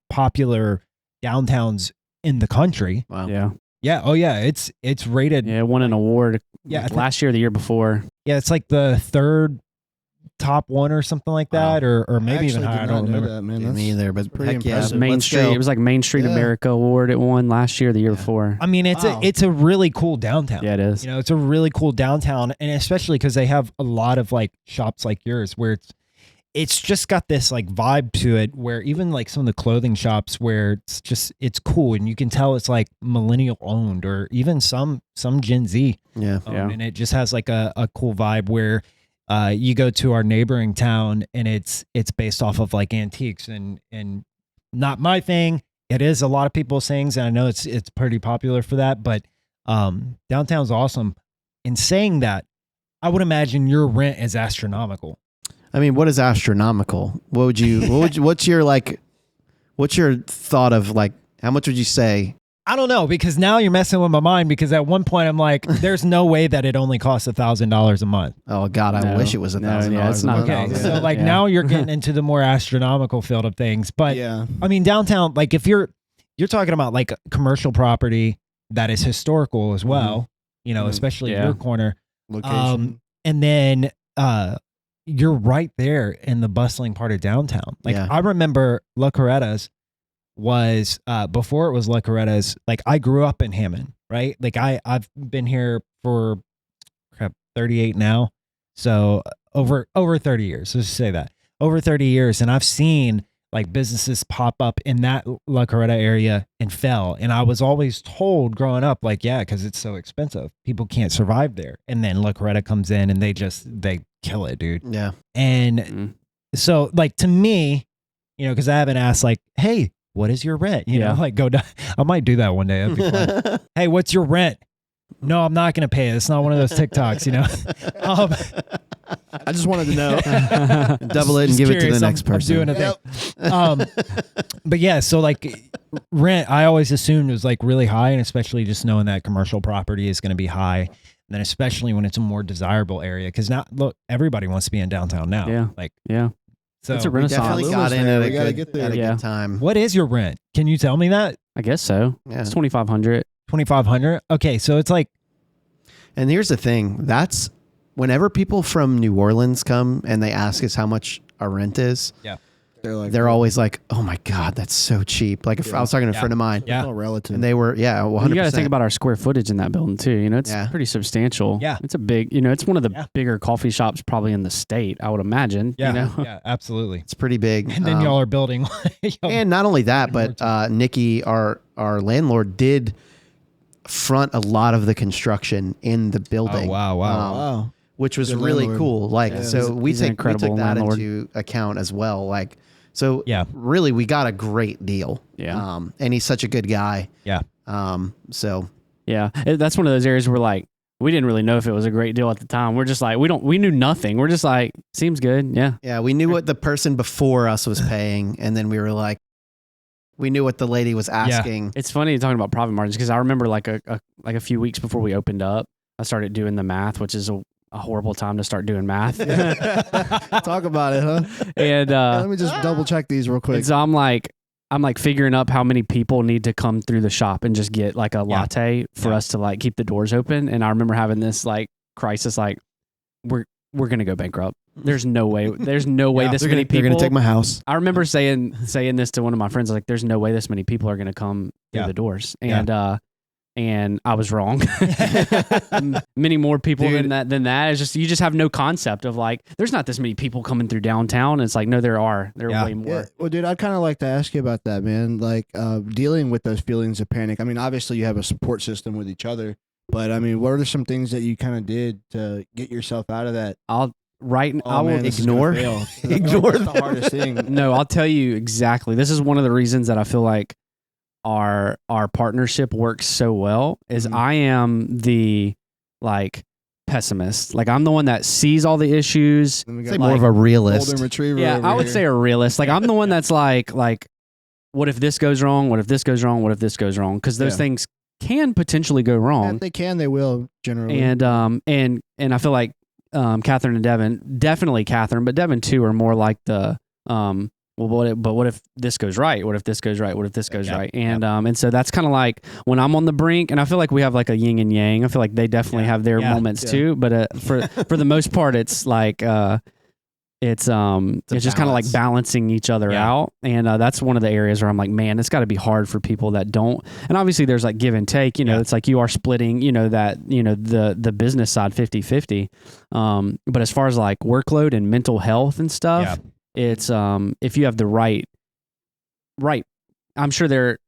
popular downtowns in the country. Wow. Yeah. Yeah. Oh yeah. It's rated. Yeah. It won an award. Yeah. Last year, or the year before. Yeah. It's like the 3rd top one or something like that, or maybe even higher. I don't remember that, man. Me either, but pretty impressive. Main Street. It was like Main Street America Award. It won last year, or the year before. I mean, it's a really cool downtown. Yeah, it is. It's a really cool downtown, and especially because they have a lot of like shops like yours where it's just got this like vibe to it, where even like some of the clothing shops where it's cool, and you can tell it's like millennial owned, or even some Gen Z owned, and it just has like a cool vibe where you go to our neighboring town and it's based off of like antiques, and not my thing. It is a lot of people's things, and I know it's pretty popular for that, but downtown's awesome. In saying that, I would imagine your rent is astronomical. I mean, what is astronomical? What's your thought of like, how much would you say? I don't know, because now you're messing with my mind, because at one point I'm like, there's no way that it only costs $1,000 a month. Oh God, I wish it was $1,000. It's not okay. So like now you're getting into the more astronomical field of things. But I mean, downtown, like if you're talking about like commercial property that is historical as well, especially your corner location. And then you're right there in the bustling part of downtown. Like I remember La Coretta's was before it was La Coretta's. Like I grew up in Hammond, right? Like I've been here for 38 now, so over 30 years. Let's just say that over 30 years, and I've seen like businesses pop up in that La Coretta area and fell. And I was always told growing up, like, because it's so expensive, people can't survive there. And then La Coretta comes in and they kill it, dude. Yeah. And so like to me, because I haven't asked like, hey, what is your rent? Like go down. I might do that one day. That'd be fun. Hey, what's your rent? No, I'm not going to pay it. It's not one of those TikToks, I just wanted to know. Double it and give it to the next person. I'm doing a thing. But yeah, so like rent, I always assumed was like really high, and especially just knowing that commercial property is going to be high. And then especially when it's a more desirable area, because now look, everybody wants to be in downtown now. Yeah. So it's a renaissance. Definitely got in at a good time. What is your rent? Can you tell me that? I guess so. Yeah. It's $2,500. $2,500. Okay, so it's like. And here's the thing: that's whenever people from New Orleans come and they ask us how much our rent is. Yeah. They're always like, "Oh my God, that's so cheap!" Like if I was talking to a friend of mine, all relative, and they were, 100%. You got to think about our square footage in that building too. It's pretty substantial. Yeah, it's a big. It's one of the bigger coffee shops probably in the state. I would imagine. Yeah, yeah, absolutely. It's pretty big. And then y'all are building. And not only that, but Nikki, our landlord, did front a lot lot of the construction in the building. Oh, wow. Which was Good really landlord. cool. Like, so we took that landlord. into account as well. Like, so yeah, really we got a great deal. Yeah. And he's such a good guy. Yeah. So yeah, that's one of those areas where like, we didn't really know if it was a great deal at the time. We're just like, we knew nothing. We're just like, seems good. Yeah. Yeah. We knew what the person before us was paying. And then we were like, we knew what the lady was asking. Yeah. It's funny talking about profit margins, because I remember like a few weeks before we opened up, I started doing the math, which is a horrible time to start doing math. Talk about it, huh? And let me just double check these real quick. So I'm like figuring up how many people need to come through the shop and just get like a latte for us to like keep the doors open. And I remember having this like crisis, like we're gonna go bankrupt. There's no way. There's no way this many people. They're gonna take my house. I remember saying this to one of my friends, like, there's no way this many people are gonna come through the doors. And I was wrong. Many more people than that. It's just, you just have no concept of like, there's not this many people coming through downtown. It's like, no, there are. There are way more. Yeah. Well, dude, I'd kind of like to ask you about that, man. Like dealing with those feelings of panic. I mean, obviously you have a support system with each other, but I mean, what are some things that you kind of did to get yourself out of that? I will ignore. Ignore the hardest thing. No, I'll tell you exactly. This is one of the reasons that I feel like our partnership works so well is I am the like pessimist. Like I'm the one that sees all the issues. Say more of a realist. Golden retriever. Yeah, I would say a realist. Like I'm the one that's like, what if this goes wrong? What if this goes wrong? What if this goes wrong? Because those things can potentially go wrong. Yeah, if they can, they will generally. And I feel like Catherine and Devin, definitely Catherine, but Devin too are more like the what if this goes right? What if this goes right? What if this goes right? And so that's kind of like when I'm on the brink, and I feel like we have like a yin and yang. I feel like they definitely have their moments too, but for the most part, it's like it's just kind of like balancing each other out, and that's one of the areas where I'm like, man, it's got to be hard for people that don't. And obviously, there's like give and take. It's like you are splitting, the business side 50-50. But as far as like workload and mental health and stuff. It's if you have the right, I'm sure there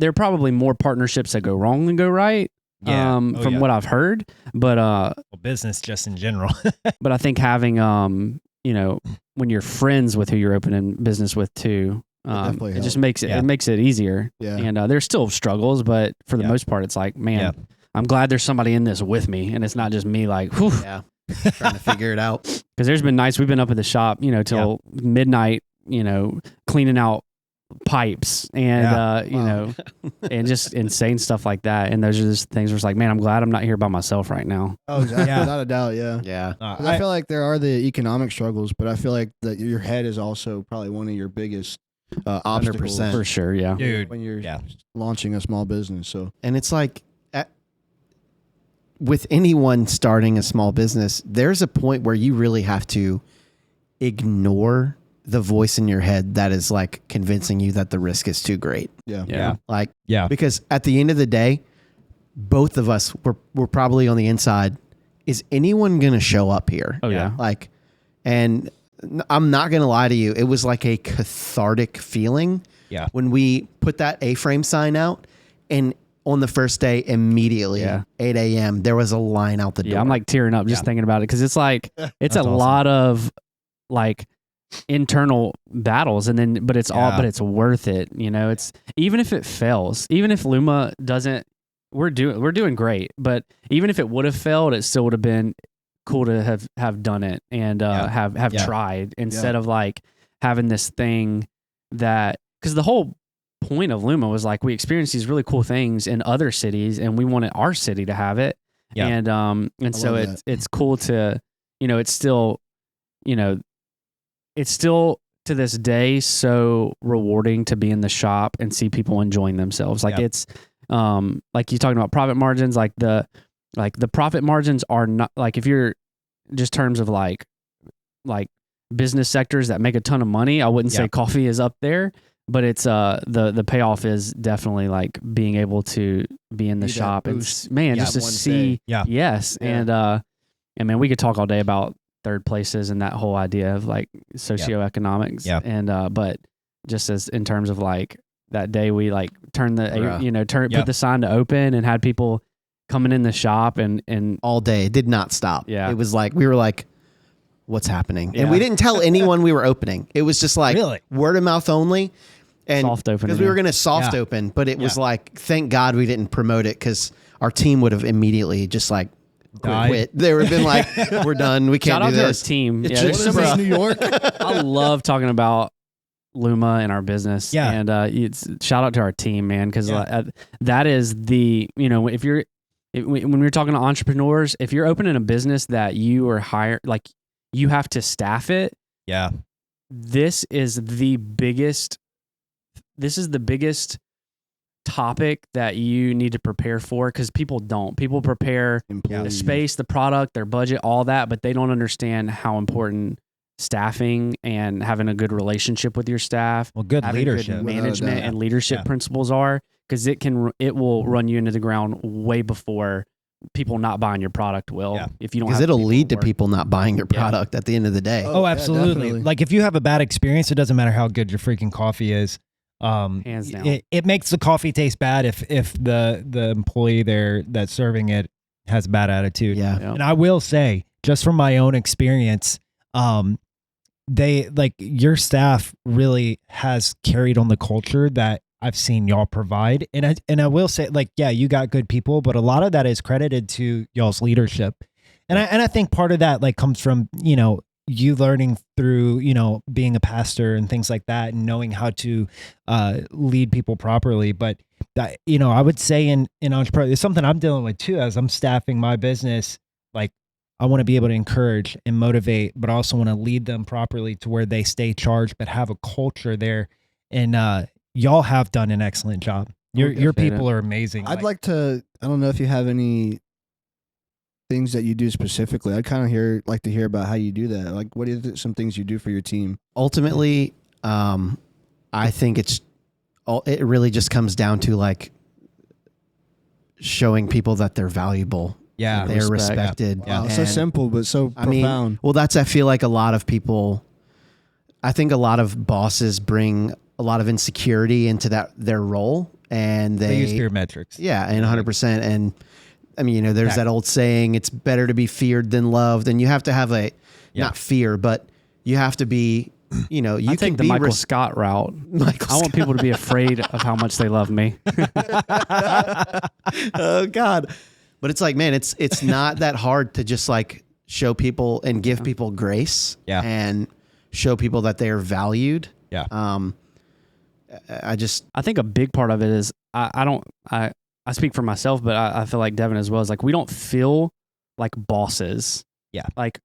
are probably more partnerships that go wrong than go right. From what I've heard, but business just in general. But I think having when you're friends with who you're opening business with too, it just makes it easier. Yeah. And there's still struggles, but for the most part, it's like, man, I'm glad there's somebody in this with me, and it's not just me like, whew. Yeah. Trying to figure it out. Because there's been nights we've been up at the shop, till midnight, cleaning out pipes and, and just insane stuff like that. And those are just things where it's like, man, I'm glad I'm not here by myself right now. Oh, exactly. Without a doubt. Yeah. Yeah. I feel like there are the economic struggles, but I feel like that your head is also probably one of your biggest obstacles. 100%. For sure. Yeah. Dude. When you're launching a small business. So, and it's like, with anyone starting a small business, there's a point where you really have to ignore the voice in your head that is like convincing you that the risk is too great. Yeah. Because at the end of the day, both of us were probably on the inside. Is anyone going to show up here? Oh yeah. And I'm not going to lie to you. It was like a cathartic feeling. Yeah. When we put that A-frame sign out, and on the first day, immediately, 8 a.m., there was a line out the door. Yeah, I'm like tearing up just thinking about it, because it's like, it's a lot of like internal battles, and then but it's worth it. It's even if it fails, even if Luma doesn't, we're doing great. But even if it would have failed, it still would have been cool to have done it and have tried instead of like having this thing that, because the whole point of Luma was like we experienced these really cool things in other cities and we wanted our city to have it. And so it's cool to, it's still, it's still to this day so rewarding to be in the shop and see people enjoying themselves. Like it's like you talking about profit margins, like the profit margins are not like, if you're just terms of like business sectors that make a ton of money, I wouldn't say coffee is up there, but it's the payoff is definitely like being able to be in the shop and just to see and man, we could talk all day about third places and that whole idea of like socioeconomics and but just as in terms of like that day we like turned the put the sign to open and had people coming in the shop and all day. It did not stop. It was like we were like, what's happening? And we didn't tell anyone we were opening. It was just like word of mouth only. And soft open, because we were going to soft open, but it was like, thank God we didn't promote it, because our team would have immediately just like quit. They would have been like, we're done. We can't do this. Shout out to our team. There's so many New York. I love talking about Luma and our business. And it's shout out to our team, man, because that is the, when we're talking to entrepreneurs, if you're opening a business that you are hired, like you have to staff it. This is the biggest topic that you need to prepare for, because people don't. People prepare the space, the product, their budget, all that, but they don't understand how important staffing and having a good relationship with your staff, good leadership, good management and leadership principles are, because it will run you into the ground way before people not buying your product will. If you don't, because it'll lead to people not buying your product at the end of the day. Oh, absolutely. Like if you have a bad experience, it doesn't matter how good your freaking coffee is. Hands down. It makes the coffee taste bad if the employee there that's serving it has a bad attitude. And I will say, just from my own experience, they like your staff really has carried on the culture that I've seen y'all provide. And I will say, like, you got good people, but a lot of that is credited to y'all's leadership. And I think part of that like comes from, you learning through, being a pastor and things like that and knowing how to lead people properly. But that, I would say in entrepreneur, it's something I'm dealing with too, as I'm staffing my business. Like I want to be able to encourage and motivate, but I also want to lead them properly to where they stay charged, but have a culture there. And y'all have done an excellent job. Your people are amazing. I'd like to, I don't know if you have any things that you do specifically. I'd kind of like to hear about how you do that. Like, what are some things you do for your team? Ultimately, I think it really just comes down to like showing people that they're valuable. They're respected. Wow, so simple, but so profound. I feel like a lot of people, I think a lot of bosses bring a lot of insecurity into their role, and they use fear metrics. And 100%. And I mean, there's that old saying, it's better to be feared than loved. And you have to have not fear, but you have to be, you I can take the be Michael Scott route. I want people to be afraid of how much they love me. Oh God. But it's like, man, it's not that hard to just like show people and give people grace and show people that they are valued. I think a big part of it is I speak for myself, but I feel like Devin as well, is like, we don't feel like bosses. Like,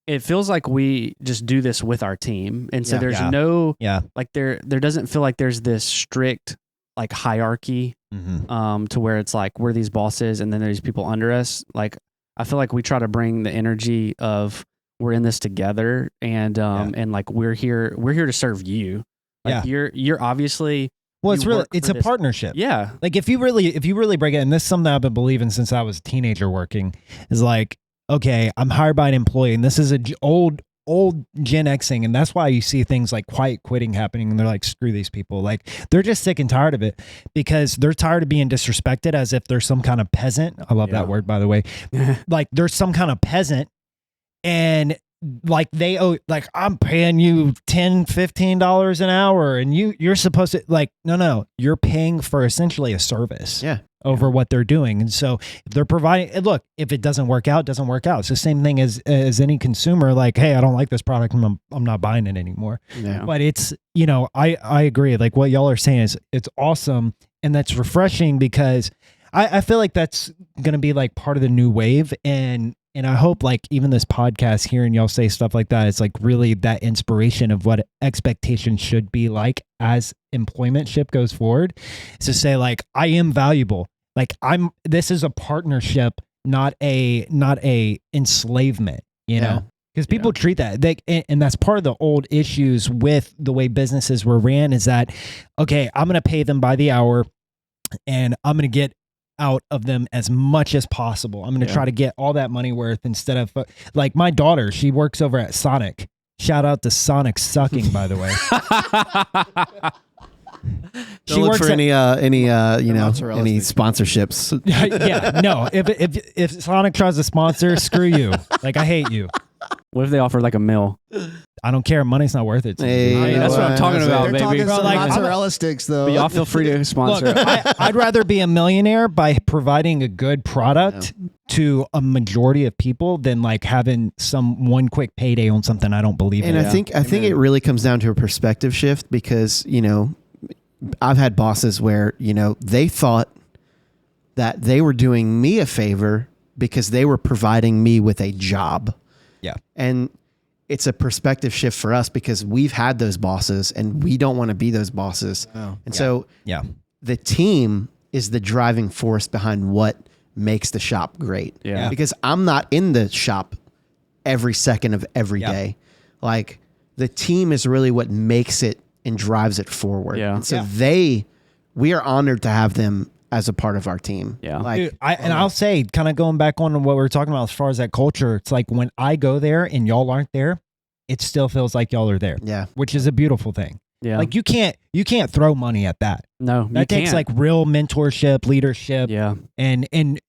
it feels like we just do this with our team. And so there's like there doesn't feel like there's this strict like hierarchy, to where it's like, we're these bosses and then there's people under us. Like, I feel like we try to bring the energy of we're in this together and like, we're here to serve you. Like you're obviously, well, it's a partnership. Like if you really break it, and this is something I've been believing since I was a teenager working, is like, okay, I'm hired by an employee, and this is old Gen Xing, and that's why you see things like quiet quitting happening, and they're like, screw these people. Like they're just sick and tired of it because they're tired of being disrespected as if they're some kind of peasant. I love that word, by the way. Like there's some kind of peasant, and like they owe, like I'm paying you $10-15 an hour and you're supposed to, like, no, you're paying for essentially a service over what they're doing. And so if they're providing, and look, if it doesn't work out, it doesn't work out. It's the same thing as any consumer, like, hey, I don't like this product, I'm not buying it anymore. But it's, I agree, like what y'all are saying is it's awesome, and that's refreshing, because I feel like that's going to be like part of the new wave. And I hope, like, even this podcast, hearing y'all say stuff like that, it's like really that inspiration of what expectations should be like as employmentship goes forward. Is to say, like, I am valuable. Like, this is a partnership, not a enslavement, because people treat that, and that's part of the old issues with the way businesses were ran, is that, okay, I'm going to pay them by the hour and I'm going to get out of them as much as possible. I'm going to try to get all that money worth, instead of, like, my daughter, she works over at Sonic. Shout out to Sonic Sucking, by the way. She works for any sponsorships. Yeah, no. If Sonic tries to sponsor, screw you. Like, I hate you. What if they offer like a meal? I don't care. Money's not worth it. Hey, that's what I'm talking about, baby. Talking some like, mozzarella sticks, though. But y'all feel free to sponsor. Look, I'd rather be a millionaire by providing a good product to a majority of people than like having one quick payday on something I don't believe in. And I think it really comes down to a perspective shift, because, I've had bosses where, they thought that they were doing me a favor because they were providing me with a job. Yeah. And it's a perspective shift for us, because we've had those bosses and we don't want to be those bosses. Oh, and so the team is the driving force behind what makes the shop great. Yeah. Because I'm not in the shop every second of every day. Like, the team is really what makes it and drives it forward. Yeah. And so we are honored to have them as a part of our team. Yeah. Like, dude, I'll say, kind of going back on what we were talking about as far as that culture, it's like when I go there and y'all aren't there, it still feels like y'all are there. Yeah. Which is a beautiful thing. Yeah. Like, you can't throw money at that. No, that takes like real mentorship, leadership. Yeah. And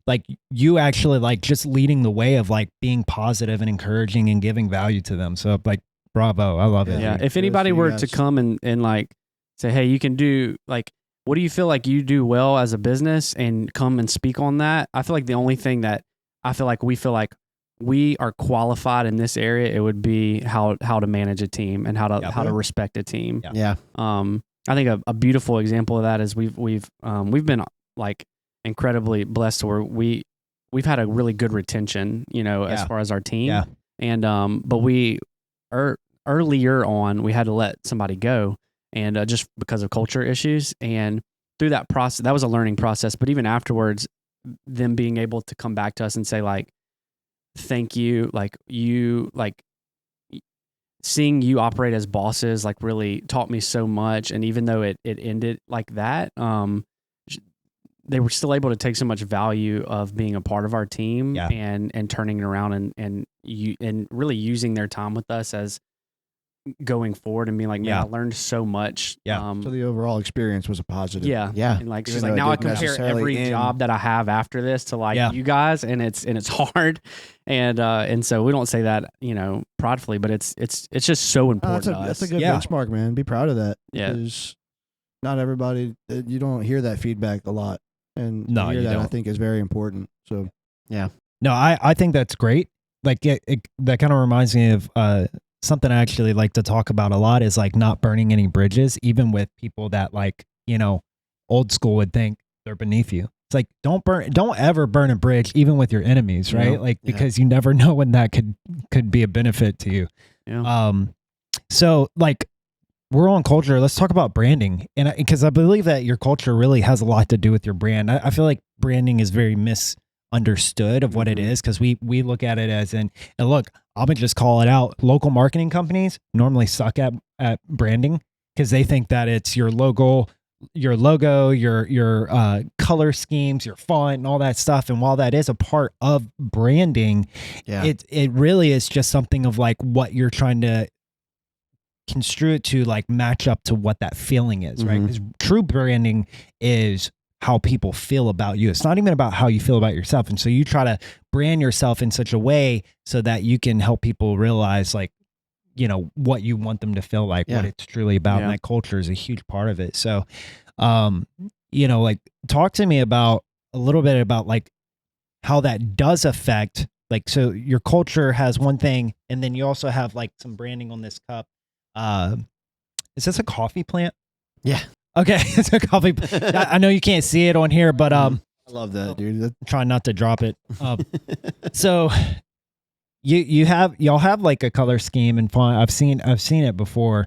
like, you actually like just leading the way of like being positive and encouraging and giving value to them. So like, bravo. I love it. Yeah. If anybody were to come and like say, hey, you can do, like, what do you feel like you do well as a business, and come and speak on that? I feel like the only thing that I feel like we are qualified in this area, it would be how to manage a team and how to respect a team. Yeah. I think a beautiful example of that is we've been like incredibly blessed, where we've had a really good retention, as far as our team. Yeah. And but we earlier on, we had to let somebody go, and just because of culture issues. And through that process, that was a learning process. But even afterwards, them being able to come back to us and say, like, thank you, like, seeing you operate as bosses, like, really taught me so much. And even though it ended like that, they were still able to take so much value of being a part of our team and turning it around and really using their time with us as going forward, and being like, man, I learned so much. So the overall experience was a positive. Yeah. And like, she's like, now I compare every job that I have after this to like you guys, and it's hard. And so we don't say that, pridefully, but it's just so important to us. That's a good benchmark, man. Be proud of that. Yeah. Because not everybody, you don't hear that feedback a lot. And no, to hear you that, don't. I think, is very important. So, yeah. No, I think that's great. Like, that kind of reminds me of something I actually like to talk about a lot, is like not burning any bridges, even with people that, like, old school would think they're beneath you. It's like, don't ever burn a bridge, even with your enemies, right? No. Like, because you never know when that could be a benefit to you. Yeah. So like, we're on culture. Let's talk about branding. And because I believe that your culture really has a lot to do with your brand. I feel like branding is very misunderstood of what it is, because we look at it as and look, I'm going to just call it out. Local marketing companies normally suck at branding, because they think that it's your logo, your color schemes, your font, and all that stuff. And while that is a part of branding, it really is just something of like what you're trying to construe it to, like, match up to what that feeling is, right? Because true branding is how people feel about you. It's not even about how you feel about yourself. And so you try to brand yourself in such a way so that you can help people realize like, you know, what you want them to feel like, what it's truly about. And that culture is a huge part of it. So, you know, like talk to me about a little bit about like how that does affect, like, so your culture has one thing, and then you also have like some branding on this cup. Is this a coffee plant? Yeah. Okay. It's a coffee. I know you can't see it on here, but, I love that, dude. try not to drop it. So y'all have like a color scheme and font. I've seen it before.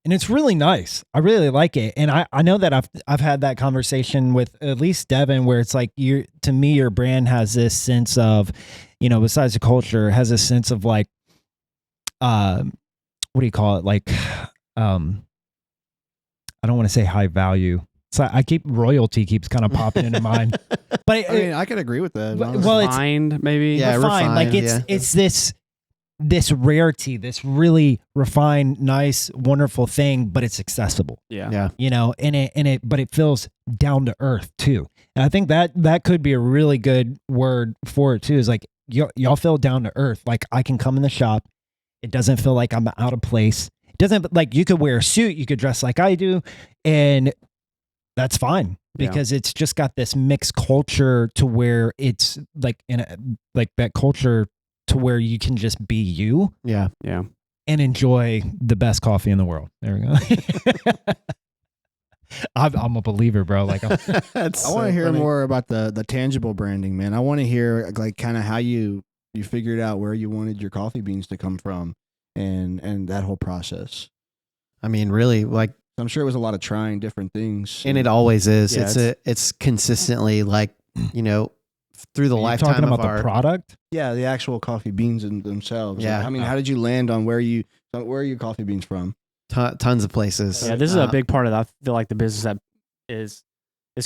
And it's really nice. I really like it. And I know that I've had that conversation with at least Devin, where it's like to me, your brand has this sense of, you know, besides the culture, has a sense of like, what do you call it? Like, I don't want to say high value. So royalty keeps kind of popping into mind, but I mean, I could agree with that. Well, it's refined, maybe. Yeah, refined. Like it's this rarity, this really refined, nice, wonderful thing, but it's accessible. Yeah. You know, but it feels down to earth too. And I think that could be a really good word for it too, is like, y'all feel down to earth. Like I can come in the shop. It doesn't feel like I'm out of place. It doesn't, like, you could wear a suit, you could dress like I do, and that's fine, because it's just got this mixed culture to where it's like like that culture to where you can just be you. Yeah. Yeah. And enjoy the best coffee in the world. There we go. I'm a believer, bro. Like, I want to hear more about the tangible branding, man. I want to hear like kind of how you figured out where you wanted your coffee beans to come from, and that whole process. I mean, really, like, I'm sure it was a lot of trying different things, and it always is. Yeah, It's consistently, like, you know, through the lifetime talking about of our the product. Yeah, the actual coffee beans in themselves. Yeah. Like, I mean, how did you land on where are your coffee beans from? tons of places. Yeah, this is a big part of that. I feel like the business that is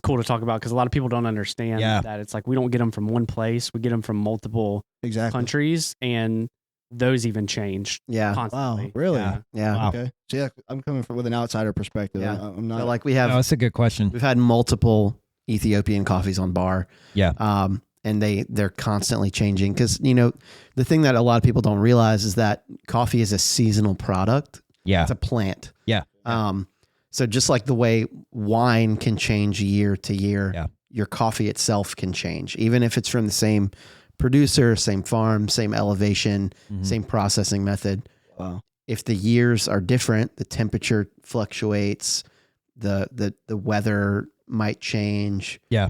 cool to talk about, because a lot of people don't understand that it's like we don't get them from one place. We get them from multiple countries, and those even change. Yeah. Constantly. Wow. Really? Yeah. Wow. Okay. So yeah, I'm coming with an outsider perspective. Yeah. I'm not So, like, we have, Oh, that's a good question. we've had multiple Ethiopian coffees on bar. Yeah. And they're constantly changing, because, you know, the thing that a lot of people don't realize is that coffee is a seasonal product. Yeah. It's a plant. Yeah. So just like the way wine can change year to year, Yeah. your coffee itself can change, even if it's from the same producer, same farm, same elevation, same processing method. Wow. If the years are different, the temperature fluctuates, the weather might change. Yeah.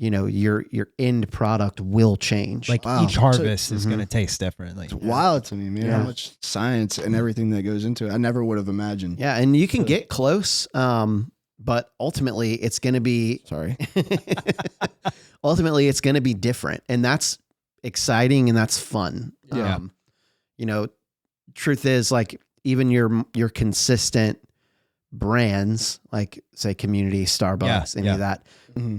You know, your end product will change. Like each harvest is going to taste differently. It's wild to me, man. Yeah. How much science and everything that goes into it. I never would have imagined. Yeah, and you can get close, but ultimately it's going to be ultimately it's going to be different, and that's exciting and that's fun. Yeah. You know, truth is, like, even your consistent brands, like, say, Community, Starbucks, any of that,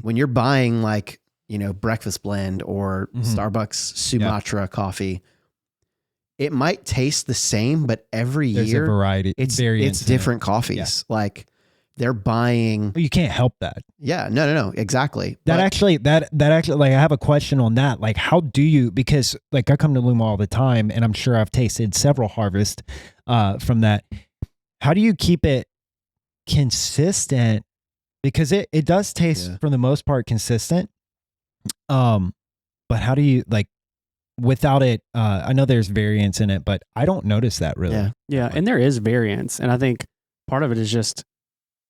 when you're buying, like, you know, Breakfast Blend or Starbucks Sumatra coffee, it might taste the same, but every There's year a variety. it's variance in different coffees. Like, they're buying. You can't help that. Yeah, no, exactly. That actually, like, I have a question on that. Like, how do you, because like I come to Luma all the time, and I'm sure I've tasted several harvests from that. How do you keep it consistent? Because it does taste for the most part consistent. But how do you, like, without it, I know there's variance in it, but I don't notice that really. Yeah. And there is variance. And I think part of it is just,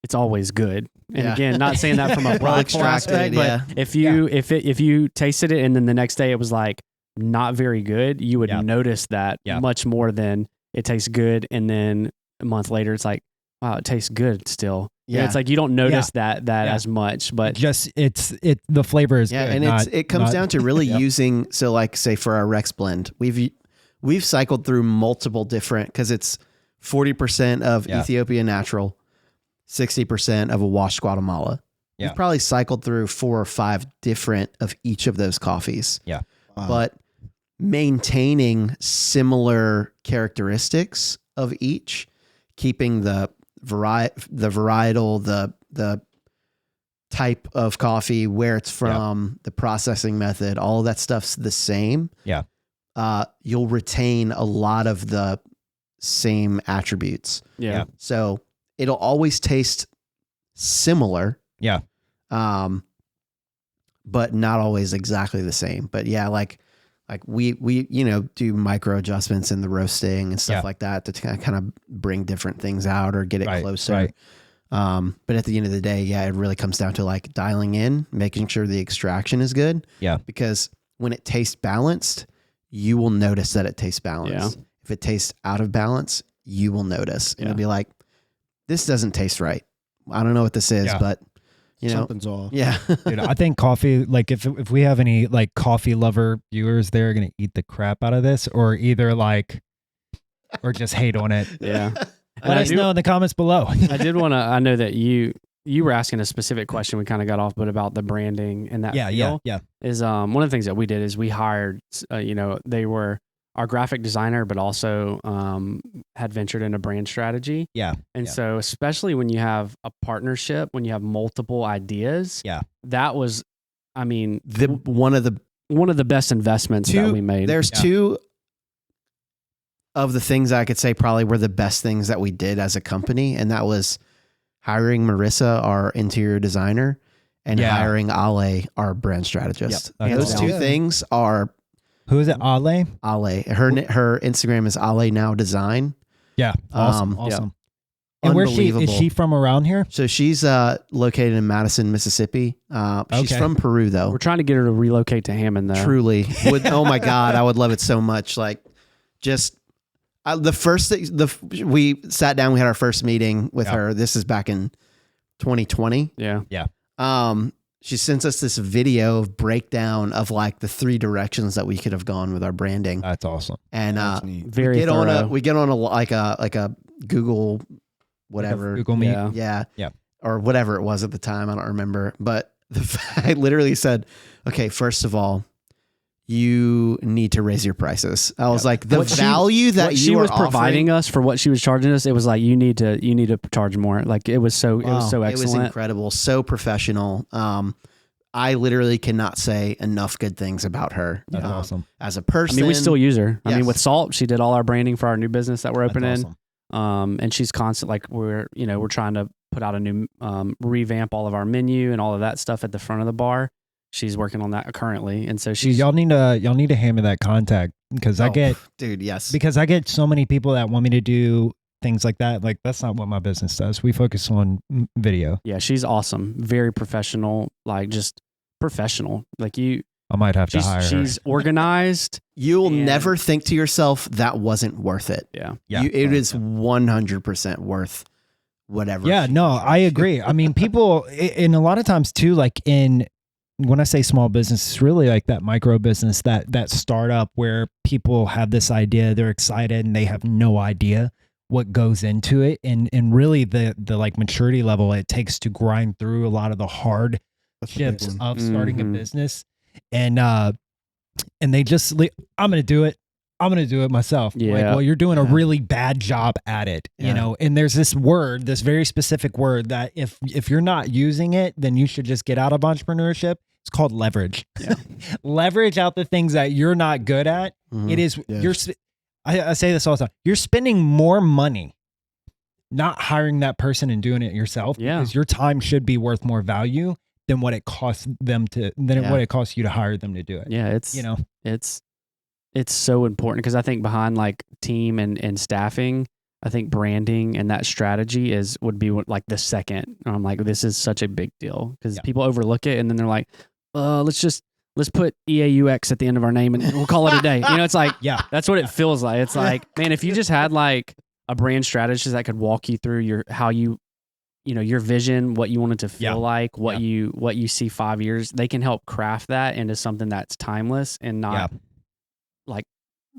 it's always good. And again, not saying that from a prideful aspect, but if you tasted it and then the next day it was like not very good, you would notice that much more than it tastes good. And then a month later, it's like, wow, it tastes good still. Yeah, it's like you don't notice that as much, but just the flavor is good. And it comes down to really using, so, like, say for our Rex blend, we've cycled through multiple different, because it's 40% of Ethiopian natural, 60% of a washed Guatemala. Yeah. We've probably cycled through 4 or 5 different of each of those coffees. Yeah. But maintaining similar characteristics of each, keeping the varietal, the type of coffee, where it's from, the processing method, all of that stuff's the same. Yeah. You'll retain a lot of the same attributes. Yeah. So it'll always taste similar. Yeah. But not always exactly the same. But yeah, like we do micro adjustments in the roasting and stuff like that to kind of bring different things out or get it closer. Right. But at the end of the day, it really comes down to like dialing in, making sure the extraction is good. Yeah. Because when it tastes balanced, you will notice that it tastes balanced. Yeah. If it tastes out of balance, you will notice. And it'll be like, this doesn't taste right. I don't know what this is, but something's off. Yeah. Dude, I think coffee, like if we have any like coffee lover viewers, they're going to eat the crap out of this or either like, or just hate on it. Yeah. Let us know in the comments below. I did want to, I know that you were asking a specific question. We kind of got off, but about the branding and that. Yeah. Is one of the things that we did is we hired, they were our graphic designer, but also had ventured into brand strategy. Yeah. And so, especially when you have a partnership, when you have multiple ideas, that was, I mean, one of the best investments that we made. There's two of the things I could say probably were the best things that we did as a company, and that was hiring Marissa, our interior designer, and hiring Ale, our brand strategist. And those two things are. Who is it? Ale? Ale. Her Instagram is Ale Now Design. Yeah. Awesome. Yeah. And where's she? Is she from around here? So she's located in Madison, Mississippi. She's from Peru, though. We're trying to get her to relocate to Hammond, though. Truly. Oh my God, I would love it so much. Like, just the first thing, we sat down, we had our first meeting with her. This is back in 2020. Yeah. She sends us this video of breakdown of like the 3 directions that we could have gone with our branding. That's awesome. And very thorough. We get on a Google whatever. Google Meet. Yeah. Or whatever it was at the time. I don't remember. But I literally said, okay, first of all, you need to raise your prices. I was like, the value that she was providing us for what she was charging us, it was like, you need to charge more. Like it was so excellent. It was incredible. So professional. I literally cannot say enough good things about her. That's awesome. As a person. I mean, we still use her. Yes. I mean, with Salt, she did all our branding for our new business that we're opening. That's awesome. And she's constant, like we're trying to put out a new, revamp all of our menu and all of that stuff at the front of the bar. She's working on that currently. And so y'all need to hand me that contact because I get so many people that want me to do things like that. Like that's not what my business does. We focus on video. Yeah. She's awesome. Very professional, like just professional. Like I might have to hire her. She's organized. You'll never think to yourself that wasn't worth it. Yeah. It is 100% worth whatever. Yeah, no, I agree. I mean, people, and a lot of times too, like when I say small business, it's really like that micro business, that startup where people have this idea, they're excited and they have no idea what goes into it. And really the like maturity level it takes to grind through a lot of the hard chips of starting a business. And they just like, I'm going to do it. I'm going to do it myself. Yeah. Like, well, you're doing a really bad job at it, you know? And there's this very specific word that if you're not using it, then you should just get out of entrepreneurship. It's called leverage. Yeah. Leverage out the things that you're not good at. It is, I say this all the time. You're spending more money not hiring that person and doing it yourself because your time should be worth more value than what it costs what it costs you to hire them to do it. Yeah. It's so important because I think behind like team and staffing, I think branding and that strategy would be like the second. And I'm like, this is such a big deal because people overlook it and then they're like, let's put EAUX at the end of our name and we'll call it a day. It's like, that's what it feels like. It's like, man, if you just had like a brand strategist that could walk you through your vision, what you want it to feel like, what you see 5 years, they can help craft that into something that's timeless and not like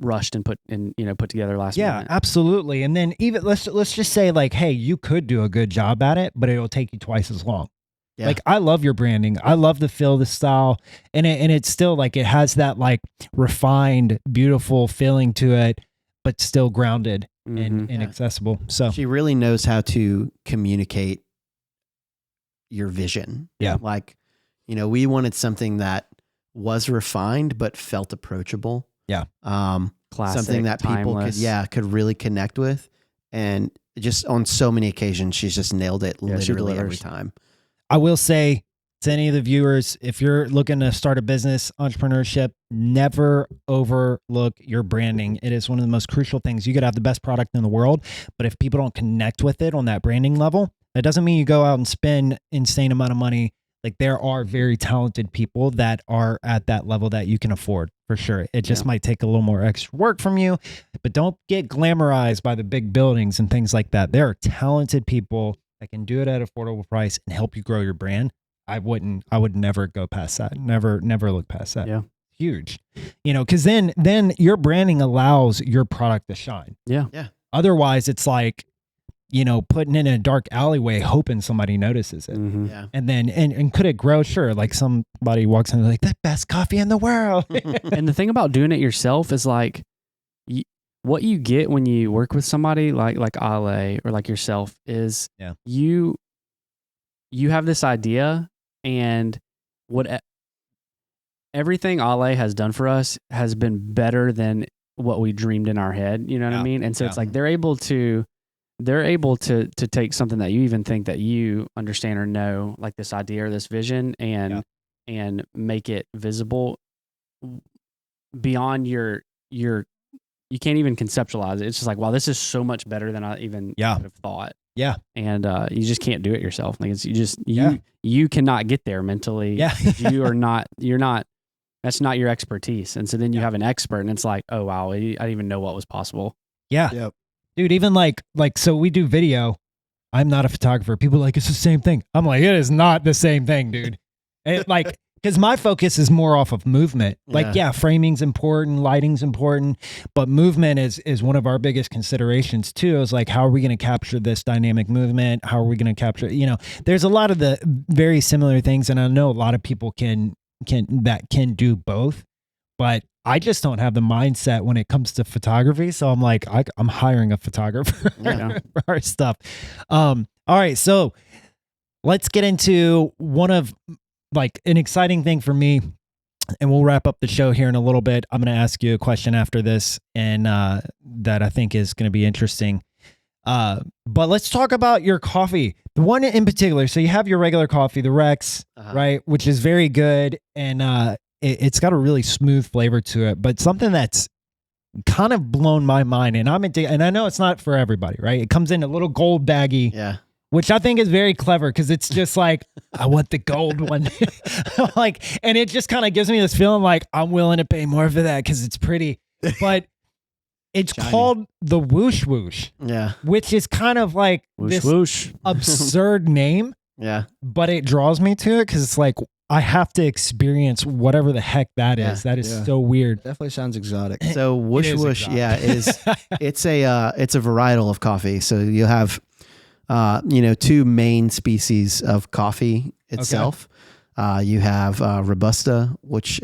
rushed and put together last minute. Yeah, absolutely. And then even let's just say like, hey, you could do a good job at it, but it'll take you twice as long. Yeah. Like I love your branding. I love the feel, the style, and it's still like it has that like refined, beautiful feeling to it, but still grounded and accessible. So she really knows how to communicate your vision. Yeah. Like, we wanted something that was refined but felt approachable. Yeah. Classic, something that people timeless. could really connect with. And just on so many occasions, she's just nailed it literally every time. I will say to any of the viewers, if you're looking to start a business, entrepreneurship, never overlook your branding. It is one of the most crucial things. You could have the best product in the world, but if people don't connect with it on that branding level, that doesn't mean you go out and spend insane amount of money. Like, there are very talented people that are at that level that you can afford, for sure. It just might take a little more extra work from you, but don't get glamorized by the big buildings and things like that. There are talented people that can do it at an affordable price and help you grow your brand. I would never go past that. Never look past that. Yeah. Huge. Because then your branding allows your product to shine. Yeah. Yeah. Otherwise, it's like, putting it in a dark alleyway, hoping somebody notices it. Mm-hmm. Yeah. And then, and could it grow? Sure. Like, somebody walks in and like, the best coffee in the world. And the thing about doing it yourself is like, what you get when you work with somebody like Ale or like yourself is you have this idea, and everything Ale has done for us has been better than what we dreamed in our head. You know what I mean? And so it's like they're able to take something that you even think that you understand or know, like this idea or this vision, and make it visible beyond your you can't even conceptualize it. It's just like, wow, this is so much better than I even could have thought. Yeah. And you just can't do it yourself. Like, it's you cannot get there mentally. Yeah. you're not that's not your expertise. And so then you have an expert, and it's like, oh wow, I didn't even know what was possible. Yeah. Yep. Dude, even like, so we do video. I'm not a photographer. People are like, it's the same thing. I'm like, it is not the same thing, dude. Because my focus is more off of movement. Like, framing's important, lighting's important, but movement is one of our biggest considerations too. It's like, how are we going to capture this dynamic movement? How are we going to capture, there's a lot of the very similar things. And I know a lot of people can do both, but I just don't have the mindset when it comes to photography. So I'm like, I'm hiring a photographer for our stuff. All right. So let's get into one of like an exciting thing for me, and we'll wrap up the show here in a little bit. I'm going to ask you a question after this, and that I think is going to be interesting. But let's talk about your coffee. The one in particular. So you have your regular coffee, the Rex, right? Which is very good. And, it's got a really smooth flavor to it, but something that's kind of blown my mind, and and I know it's not for everybody, right? It comes in a little gold baggie, which I think is very clever, because it's just like, I want the gold one. Like, and it just kind of gives me this feeling like I'm willing to pay more for that because it's pretty, but it's called the Whoosh Whoosh, which is kind of like this absurd name, but it draws me to it because it's like, I have to experience whatever the heck that is. That is so weird. Definitely sounds exotic. So Whoosh Whoosh, it's a varietal of coffee. So you have, two main species of coffee itself. Okay. You have Robusta, which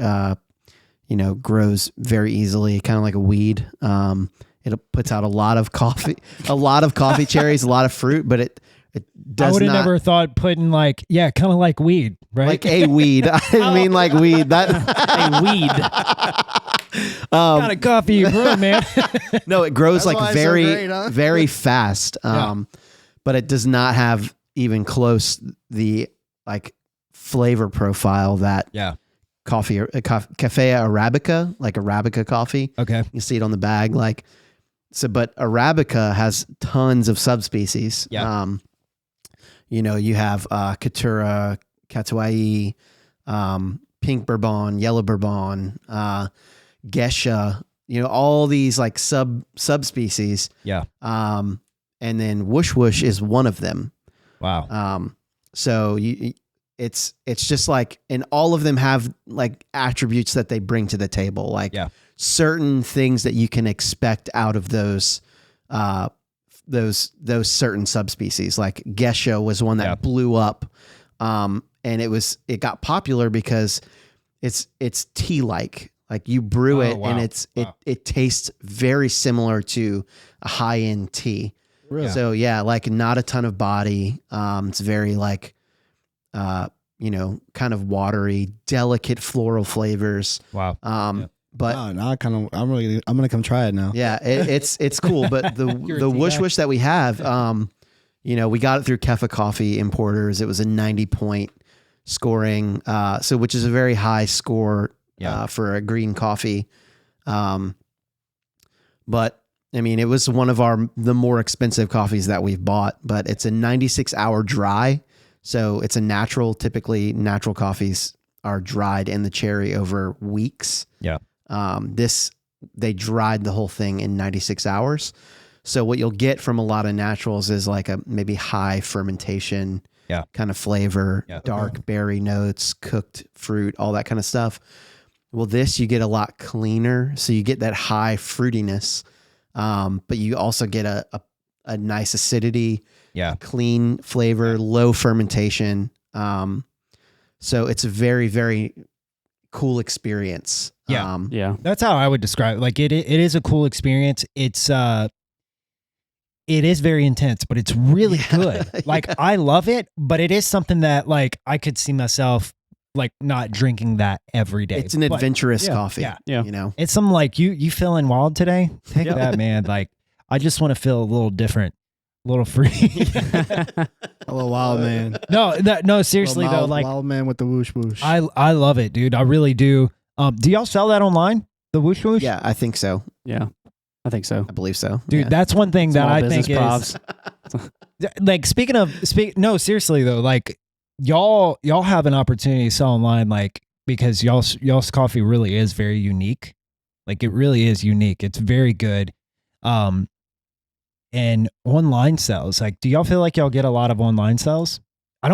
grows very easily, kind of like a weed. It puts out a lot of coffee cherries, a lot of fruit, but it does. I would have never thought putting kind of like weed, right? Like a weed. I mean, like weed. That a weed. Got a coffee you brew, man. No, it grows like very, very fast. But it does not have even close the like flavor profile that coffee, Cafe Arabica, like Arabica coffee. Okay, you see it on the bag, like so. But Arabica has tons of subspecies. You have Caturra, Catuai, Pink Bourbon, Yellow Bourbon, Gesha, all these like subspecies. And then Whoosh Whoosh is one of them. Wow. So it's just like, and all of them have like attributes that they bring to the table, like certain things that you can expect out of those certain subspecies. Like Gesha was one that blew up, and it got popular because it's tea-like. Like you brew it, and it tastes very similar to a high-end tea. Really? So like not a ton of body. It's very like kind of watery, delicate floral flavors. Wow. But now I'm gonna come try it now. Yeah, it's cool. But the whoosh whoosh that we have, we got it through Kefa Coffee Importers. It was a 90-point scoring, which is a very high score for a green coffee. But I mean, it was one of the more expensive coffees that we've bought. But it's a 96-hour dry, so it's a natural. Typically, natural coffees are dried in the cherry over weeks. Yeah. They dried the whole thing in 96 hours. So what you'll get from a lot of naturals is like a maybe high fermentation kind of flavor, dark berry notes, cooked fruit, all that kind of stuff. Well, this, you get a lot cleaner. So you get that high fruitiness, but you also get a nice acidity, clean flavor, low fermentation. So it's a very, very cool experience. That's how I would describe it. Like it is a cool experience. It is very intense, but it's really good. Like I love it, but it is something that like I could see myself like not drinking that every day. It's an adventurous coffee. Yeah. It's something like you feeling wild today? Take that, man. Like I just want to feel a little different, a little free. A little wild man. No, seriously though, like wild man with the whoosh whoosh. I love it, dude. I really do. Do y'all sell that online? The whoosh whoosh? Yeah, I think so. Yeah, I think so. I believe so. Dude, that's one thing that I think is like no, seriously though, like y'all have an opportunity to sell online, like because y'all's coffee really is very unique. Like it really is unique. It's very good. And online sales, like, do y'all feel like y'all get a lot of online sales?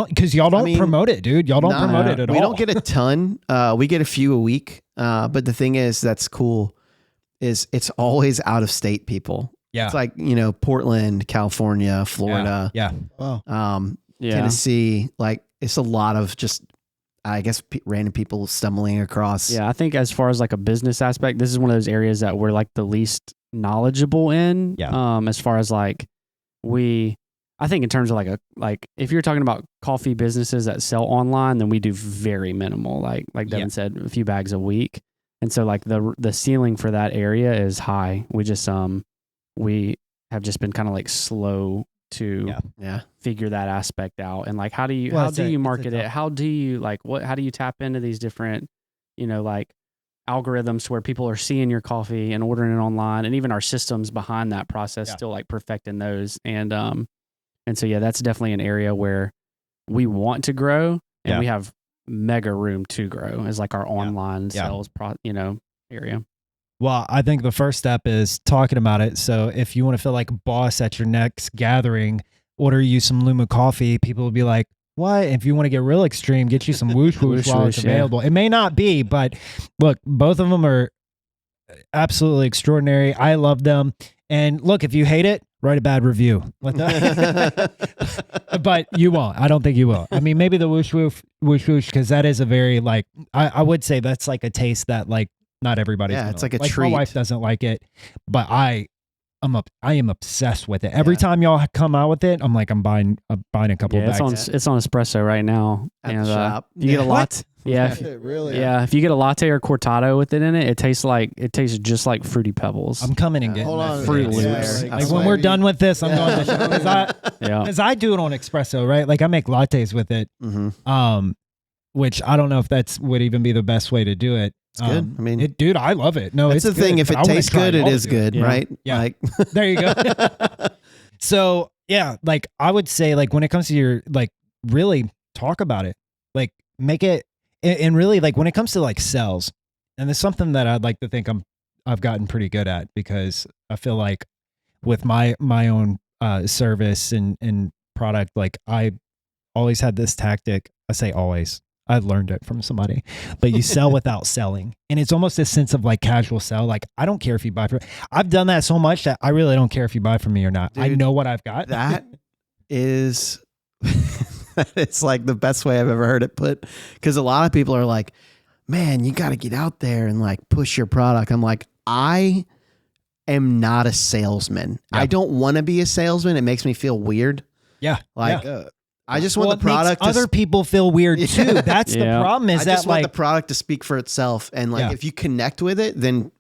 Because y'all don't promote it, dude. Y'all don't promote it at all. We don't get a ton. We get a few a week. But the thing is, that's cool, is it's always out of state people. Yeah. It's like, Portland, California, Florida. Yeah. Wow. Tennessee. Like it's a lot of just, I guess, random people stumbling across. Yeah. I think as far as like a business aspect, this is one of those areas that we're like the least knowledgeable in. Yeah. As far as like I think in terms of like if you're talking about coffee businesses that sell online, then we do very minimal, like Devin said, a few bags a week. And so like the ceiling for that area is high. We just we have just been kind of like slow to figure that aspect out. And like how do you market it? How do you how do you tap into these different like algorithms where people are seeing your coffee and ordering it online, and even our systems behind that process still like perfecting those. And so, that's definitely an area where we want to grow, and we have mega room to grow as like our online sales, area. Well, I think the first step is talking about it. So if you want to feel like a boss at your next gathering, order you some Luma coffee. People will be like, what? If you want to get real extreme, get you some whoosh whoosh while it's available. It may not be, but look, both of them are absolutely extraordinary. I love them. And look, if you hate it, write a bad review. But you won't. I don't think you will. I mean, maybe the whoosh whoosh, because that is a very like, I would say that's like a taste that like not everybody's it's like a treat. My wife doesn't like it, but I am obsessed with it. Every time y'all come out with it, I'm like, I'm buying a couple of bags. It's on espresso right now. At the shop. You get a lot. Yeah. If you get a latte or cortado with it in it, it tastes just like Fruity Pebbles. I'm coming and getting Hold on. Fruit Loops. Like when we're done with this, I'm going to show. Because I do it on espresso, right? Like I make lattes with it. Mm-hmm. Which I don't know if that's would even be the best way to do it. It's good. I mean, dude, I love it. No, it's it's the thing. If it tastes good, it is good, right? Yeah. Like, there you go. So yeah, like I would say, like when it comes to your like, really talk about it, like make it, and really like when it comes to like sales, and it's something that I'd like to think I've gotten pretty good at, because I feel like with my own service and product, like I always had this tactic. I say always. I learned it from somebody, but you sell without selling. And it's almost a sense of like casual sell. Like, I don't care if you buy from, I've done that so much that I really don't care if you buy from me or not. Dude, I know what I've got. That is, it's like the best way I've ever heard it put. Cause a lot of people are like, man, you got to get out there and like push your product. I'm like, I am not a salesman. I don't want to be a salesman. It makes me feel weird. Yeah. Like, I just want the product. Other people feel weird too. That's the problem. Is I just want the product to speak for itself, and if you connect with it, then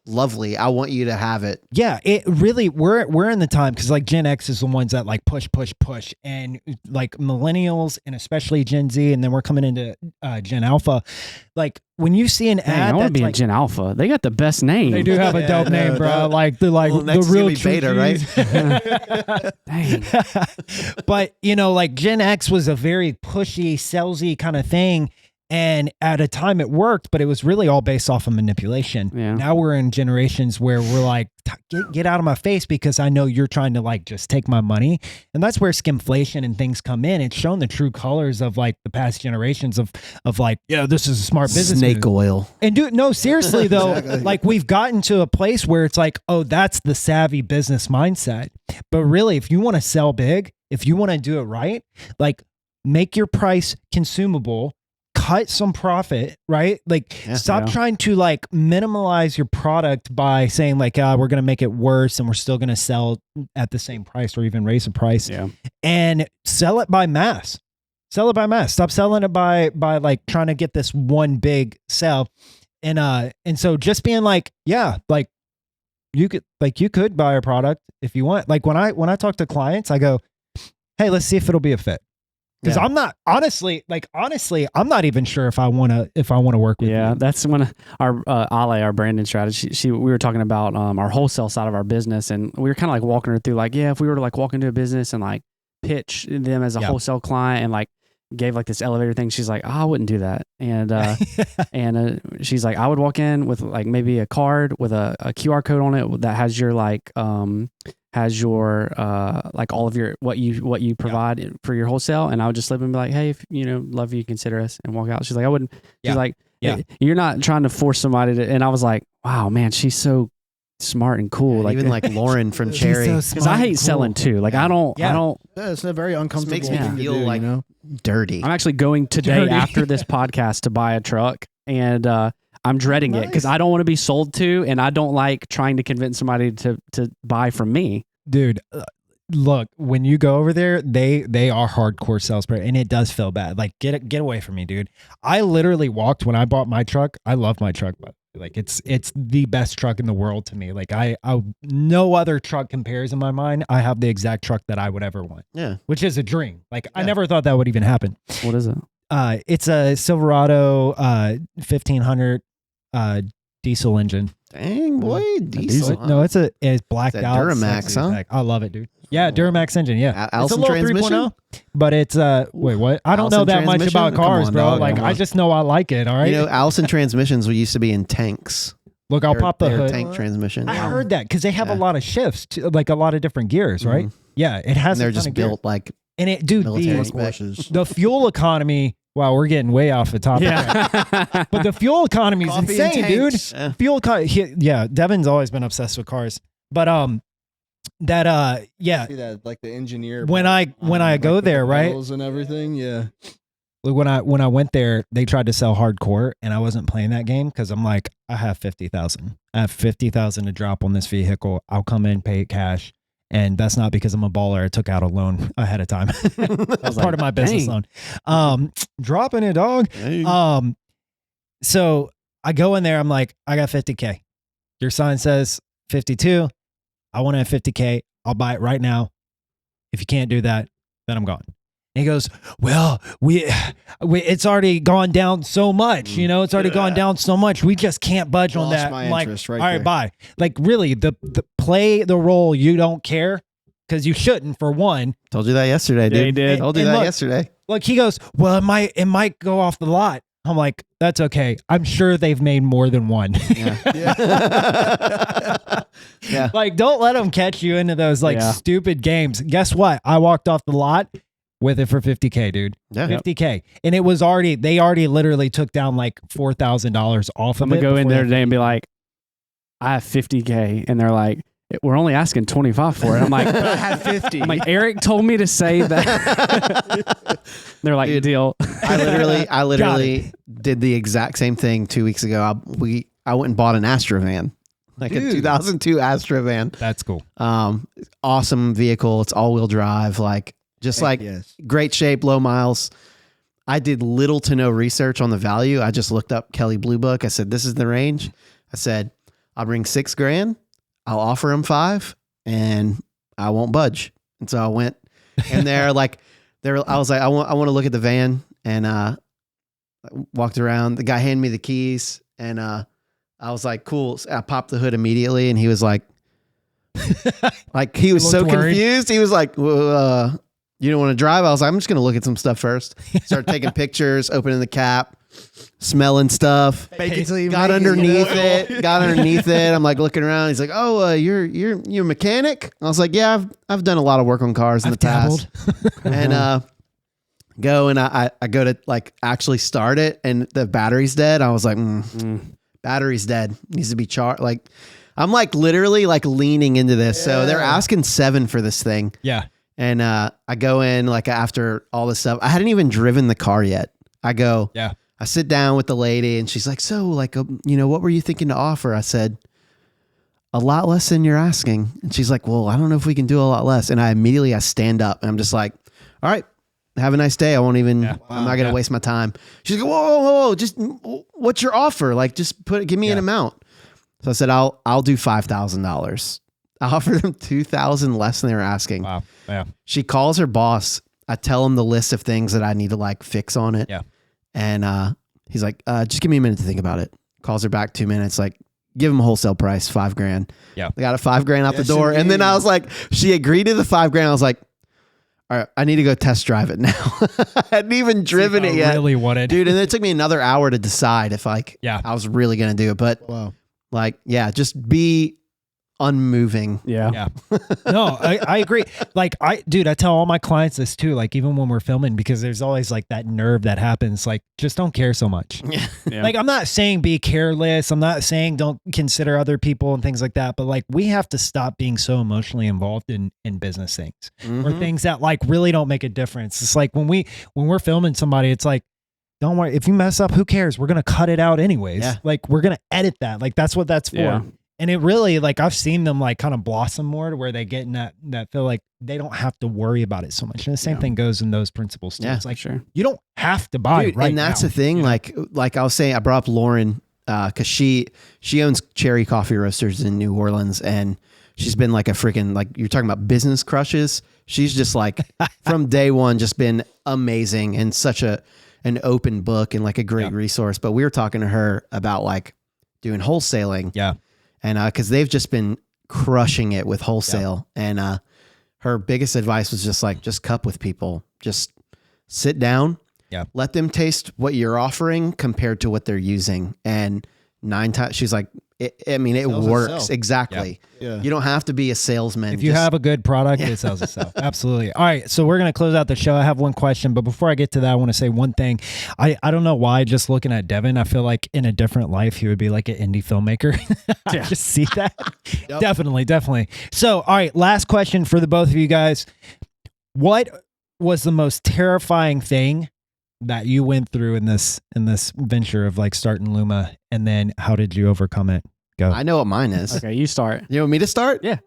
lovely. I want you to have it. Yeah, it really. We're in the time because Gen X is the ones that push, and millennials and especially Gen Z, and then we're coming into Gen Alpha. When you see an ad, I want to be in Gen Alpha. They got the best name. They do have a dope name, bro. The real beta, right? Dang. But Gen X was a very pushy, salesy kind of thing. And at a time it worked, but it was really all based off of manipulation. Yeah. Now we're in generations where we're get out of my face because I know you're trying to just take my money. And that's where skimflation and things come in. It's shown the true colors of the past generations of this is a smart business. Snake oil. And no, seriously though, exactly. We've gotten to a place where it's oh, that's the savvy business mindset. But really, if you want to sell big, if you want to do it right, make your price consumable. Cut some profit, right? Stop trying to minimalize your product by saying we're going to make it worse and we're still going to sell at the same price or even raise the price. Yeah. And sell it by mass. Sell it by mass. Stop selling it by trying to get this one big sell. And so just being you could buy a product if you want. When I talk to clients, I go, hey, let's see if it'll be a fit. Because I'm not honestly, I'm not even sure if I want to work with you. Yeah, that's when our Ale, our branding strategy, we were talking about our wholesale side of our business, and we were kind of walking her through if we were to walk into a business and pitch them as a wholesale client and gave this elevator thing, she's like, oh, I wouldn't do that. And she's like, I would walk in with maybe a card with a QR code on it that has your all of your what you provide for your wholesale, and I would just slip and be like, hey, if love you, consider us, and walk out. She's like, I wouldn't. She's like, hey, you're not trying to force somebody to. And I was like, wow, man, she's so smart and cool. Even Lauren from Cherry, because I hate selling too. I don't. Yeah, it's a very uncomfortable. It makes me feel dirty. I'm actually going today after this podcast to buy a truck, and I'm dreading it because I don't want to be sold to, and I don't like trying to convince somebody to buy from me. Dude, look, when you go over there, they are hardcore salespeople, and it does feel bad. Get away from me, dude. I literally walked when I bought my truck. I love my truck, but it's the best truck in the world to me. I no other truck compares in my mind. I have the exact truck that I would ever want. Yeah, which is a dream. I never thought that would even happen. What is it? It's a Silverado 1500 diesel engine. Dang, boy, diesel. No, it's blacked out. Duramax, huh? I love it, dude. Yeah, Duramax engine. Yeah, Allison it's a little 3.0, but it's wait, what? I don't know that much about cars, bro. I just know I like it. All right. Allison transmissions used to be in tanks. Look, I'll pop the hood. Tank transmission. I heard that because they have a lot of shifts, a lot of different gears, right? Mm-hmm. Yeah, it has. And they're just built and it, dude, the fuel economy. Wow, we're getting way off the topic. Yeah. But the fuel economy is insane, dude. Yeah. Fuel Devin's always been obsessed with cars. But see that the engineer when I go there, right? And everything, yeah. Look, when I went there, they tried to sell hardcore, and I wasn't playing that game because I'm like, I have $50,000. I have $50,000 to drop on this vehicle. I'll come in, pay it cash. And that's not because I'm a baller. I took out a loan ahead of time. That was part of my business loan. Dropping it, dog. Dang. So I go in there. I'm like, I got $50K. Your sign says 52. I want to have $50K. I'll buy it right now. If you can't do that, then I'm gone. And he goes, well, we it's already gone down so much, it's already gone down so much. We just can't budge on that. I'm like, all right, bye. Really, the play the role you don't care because you shouldn't, for one. Told you that yesterday, dude. Yeah, he did. Told you that yesterday. Look, he goes, well, it might go off the lot. I'm like, that's okay. I'm sure they've made more than one. Yeah. Yeah. Don't let them catch you into those stupid games. Guess what? I walked off the lot with it for $50K, dude. Yeah. $50K. And it was they already literally took down $4,000 off of it. I'm going to go in there today and be like, I have $50K. And they're like, we're only asking 25 for it. I'm like, I have 50. I'm like, Eric told me to say that. They're like, dude, deal. I literally did the exact same thing 2 weeks ago. I went and bought an Astrovan, a 2002 Astrovan. That's cool. Awesome vehicle. It's all-wheel drive. Just like great shape, low miles. I did little to no research on the value. I just looked up Kelley Blue Book. I said, this is the range. I said, I'll bring $6,000. I'll offer him $5,000 and I won't budge. And so I went in there, I was like, I want to look at the van, and I walked around. The guy handed me the keys, and I was like, cool. So I popped the hood immediately, and he was like he was so confused. He was like, well, you don't want to drive? I was like, I'm just going to look at some stuff first. Started taking pictures, opening the cap, smelling stuff. Got underneath it. I'm like looking around. He's like, oh, you're a mechanic? I was like, yeah, I've done a lot of work on cars in the past. And I go to like actually start it, and the battery's dead. I was like, battery's dead. Needs to be charged. Like, I'm like literally like leaning into this. So they're asking $7,000 for this thing. Yeah. And I go in like after all this stuff. I hadn't even driven the car yet. I sit down with the lady, and she's like, so like, what were you thinking to offer? I said, a lot less than you're asking. And she's like, well, I don't know if we can do a lot less. And I stand up, and I'm just like, all right, have a nice day. I won't even, I'm not going to waste my time. She's like, whoa, just what's your offer? Like, just give me an amount. So I said, I'll do $5,000. I offered them $2,000 less than they were asking. Wow. Yeah. She calls her boss. I tell him the list of things that I need to like fix on it. Yeah. And he's like, just give me a minute to think about it. Calls her back 2 minutes, like, give him a wholesale price, $5,000. Yeah. I got a $5,000 out the door. And then I was like, she agreed to the $5,000. I was like, all right, I need to go test drive it now. I hadn't even driven it yet. Really wanted. Dude, and it took me another hour to decide if I was really going to do it. But just be unmoving. Yeah. No, I agree. Like I tell all my clients this too, like even when we're filming, because there's always like that nerve that happens, like just don't care so much. Yeah. Like I'm not saying be careless. I'm not saying don't consider other people and things like that. But like we have to stop being so emotionally involved in business things or things that like really don't make a difference. It's like when we're filming somebody, it's like, don't worry. If you mess up, who cares? We're going to cut it out anyways. Yeah. Like we're going to edit that. Like that's what that's for. Yeah. And it really, like, I've seen them like kind of blossom more to where they get in that feel like they don't have to worry about it so much. And the same thing goes in those principles too. It's like, you don't have to buy right and that's now. the thing. Like I was saying, I brought up Lauren because she owns Cherry Coffee Roasters in New Orleans, and she's been like a freaking, like you're talking about business crushes. She's just like from day one just been amazing and such an open book and like a great resource. But we were talking to her about like doing wholesaling. Yeah. And because they've just been crushing it with wholesale. Yeah. And her biggest advice was just cup with people. Just sit down. Yeah. Let them taste what you're offering compared to what they're using. And 9 times, she's like, it works. Exactly. Yeah. You don't have to be a salesman. If you have a good product, it sells itself. Absolutely. All right. So we're going to close out the show. I have one question, but before I get to that, I want to say one thing. I don't know why, just looking at Devin, I feel like in a different life, he would be like an indie filmmaker. I just see that. Yep. Definitely. So, all right. Last question for the both of you guys. What was the most terrifying thing that you went through in this venture of like starting Luma, and then how did you overcome it? Go. I know what mine is. Okay, you start. You want me to start? Yeah.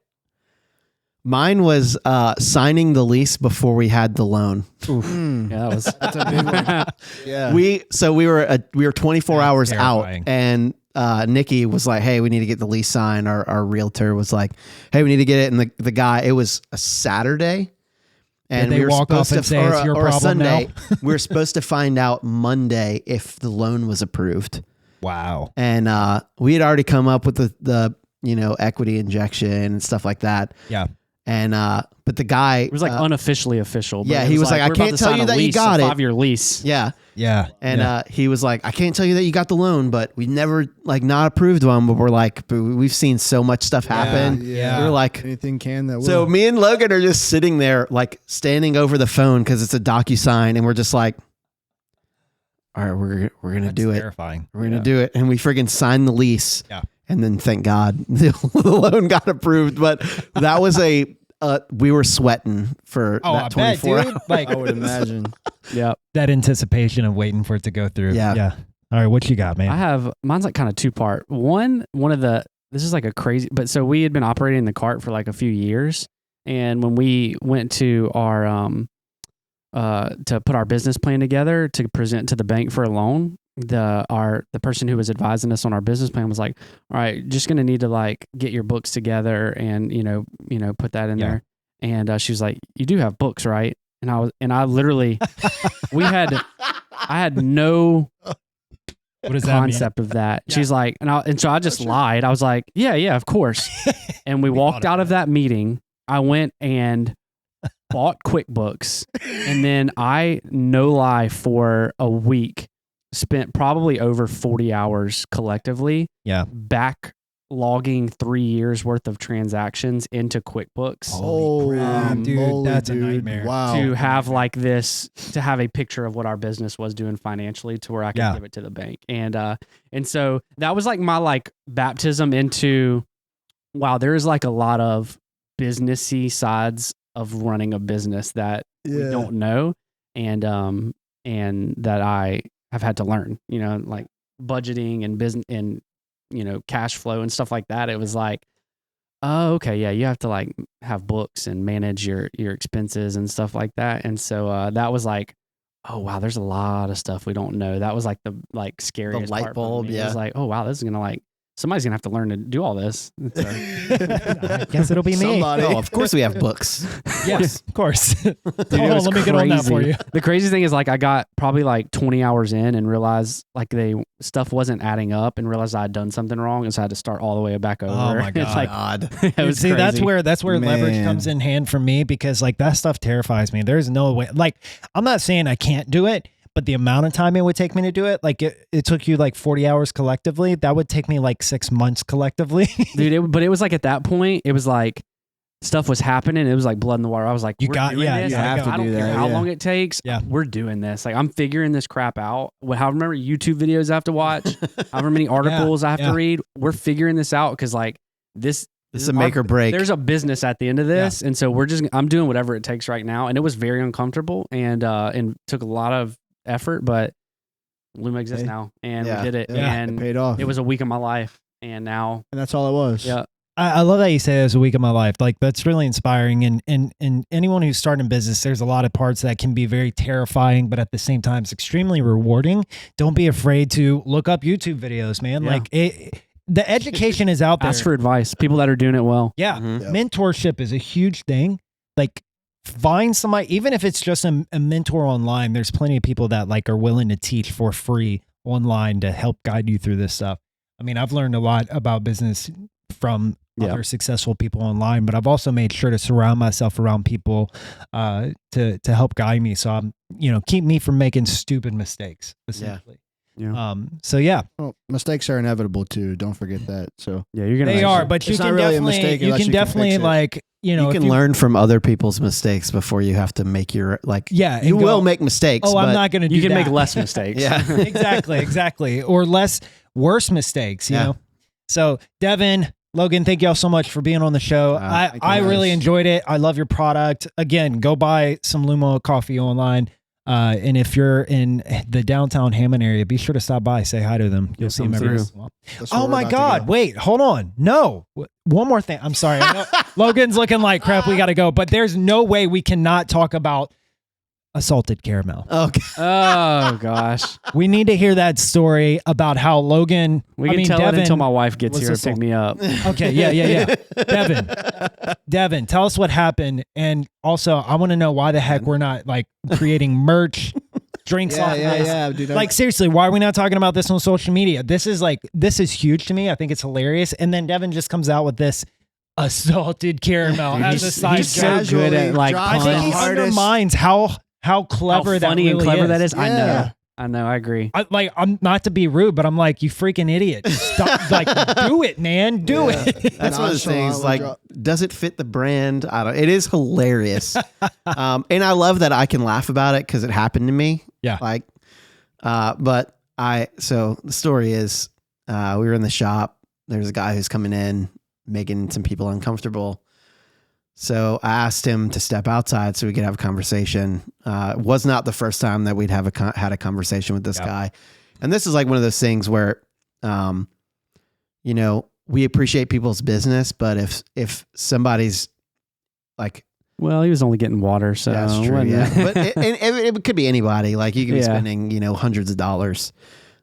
Mine was signing the lease before we had the loan. Oof. Yeah, that's a big one. Yeah. We were 24 hours terrifying. Out, and Nikki was like, "Hey, we need to get the lease signed." Our realtor was like, "Hey, we need to get it." And the guy, it was a Saturday. And we were supposed to, say it's your problem Sunday, now? we were supposed to find out Monday if the loan was approved. Wow. And we had already come up with the equity injection and stuff like that. Yeah. And but the guy, it was like unofficially official. Yeah, he was like, I can't tell you that you got it. 5-year lease. Yeah. Yeah. And he was like, I can't tell you that you got the loan, but we never like not approved one. But we're like, we've seen so much stuff happen. Yeah. We're like, anything can that will. So me and Logan are just sitting there, like standing over the phone because it's a DocuSign, and we're just like, all right, we're gonna do it. Terrifying. We're gonna do it, and we friggin' signed the lease. Yeah. And then thank God the loan got approved. But that was we were sweating for that 24 hours. Like, I would imagine. Yeah. That anticipation of waiting for it to go through. Yeah. Yeah. All right. What you got, man? Mine's like kind of 2-part. This is like a crazy, but so we had been operating the cart for like a few years. And when we went to our to put our business plan together to present to the bank for a loan, the person who was advising us on our business plan was like, all right, just going to need to like get your books together and, put that in there. And she was like, you do have books, right? And I literally, I had no what does concept of that. Yeah. She's like, and so I just lied. I was like, yeah, of course. And we walked out of that meeting. I went and bought QuickBooks, and then I, no lie, for a week spent probably over 40 hours collectively. Yeah. Back logging 3 years worth of transactions into QuickBooks. Holy crap, dude, that's a nightmare. Wow. To have like this, to have a picture of what our business was doing financially to where I could give it to the bank. And so that was like my like baptism into, wow, there's like a lot of businessy sides of running a business that we don't know. And that I have had to learn, like budgeting and business and, cash flow and stuff like that. It was like, oh, okay. Yeah. You have to like have books and manage your expenses and stuff like that. And so, that was like, oh wow, there's a lot of stuff we don't know. That was like the scariest the light part bulb. It was like, oh wow, this is going to like, somebody's going to have to learn to do all this. So. I guess it'll be me. Somebody. Oh, of course we have books. Yes, of course. Dude, Hold on, let me get on that for you. The crazy thing is like I got probably like 20 hours in and realized like stuff wasn't adding up and realized I had done something wrong, and so I had to start all the way back over. Oh my God. It's like, it was See, crazy. that's where leverage comes in hand for me, because like that stuff terrifies me. There's no way. Like, I'm not saying I can't do it, but the amount of time it would take me to do it, like it took you like 40 hours collectively. That would take me like 6 months collectively. Dude, but it was like at that point, it was like stuff was happening. It was like blood in the water. I was like, you have I don't do care that, how long it takes. Yeah. We're doing this. Like I'm figuring this crap out. However many YouTube videos I have to watch, however many articles I have to read, we're figuring this out because like this is a make or break. There's a business at the end of this. And so I'm doing whatever it takes right now. And it was very uncomfortable and took a lot of effort, but Luma exists now, and we did it, and it paid off. It was a week of my life, and now, and that's all it was. Yeah, I love that you say it was a week of my life. Like that's really inspiring, and anyone who's starting a business, there's a lot of parts that can be very terrifying, but at the same time, it's extremely rewarding. Don't be afraid to look up YouTube videos, man. Like the education is out there. Ask for advice. People that are doing it well. Yeah, mentorship is a huge thing. Like, find somebody, even if it's just a mentor online. There's plenty of people that like are willing to teach for free online to help guide you through this stuff. I mean, I've learned a lot about business from other successful people online, but I've also made sure to surround myself around people to help guide me. So I'm, keep me from making stupid mistakes, essentially. Well, mistakes are inevitable too. Don't forget that. So they are, but you can definitely like, you can learn from other people's mistakes before you have to make your you will make mistakes. Oh, I'm not going to do that. You can make less mistakes. Exactly. Or worse mistakes, you know? So Devin, Logan, thank y'all so much for being on the show. I really enjoyed it. I love your product. Again, go buy some Luma coffee online. And if you're in the downtown Hammond area, be sure to stop by, say hi to them. You'll see them every once in a while. Oh my God. Wait, hold on. No, one more thing. I'm sorry. I know Logan's looking like crap. We got to go, but there's no way we cannot talk about salted caramel. Okay. Oh gosh. We need to hear that story about how Logan. We can tell Devin, it until my wife gets here to pick me up. Okay. Yeah. Devin, tell us what happened. And also I want to know why the heck we're not like creating merch, drinks off of this. Yeah, dude. Like seriously, why are we not talking about this on social media? This is huge to me. I think it's hilarious. And then Devin just comes out with this salted caramel as a side joke. He's so good at like I think he undermines how clever that really funny and clever is. that is. Yeah. I know. I agree. I'm not to be rude, but I'm like, you freaking idiot. Stop, like, do it, man. Do it. That's one of those things. Like, does it fit the brand? I don't. It is hilarious, and I love that I can laugh about it because it happened to me. Yeah. Like, but so the story is, we were in the shop. There's a guy who's coming in, making some people uncomfortable. So I asked him to step outside so we could have a conversation. It was not the first time that we'd had a conversation with this guy. And this is like one of those things where, we appreciate people's business, but if somebody's like Well, he was only getting water, so that's true. Yeah, but it could be anybody. Like you could be spending, hundreds of dollars.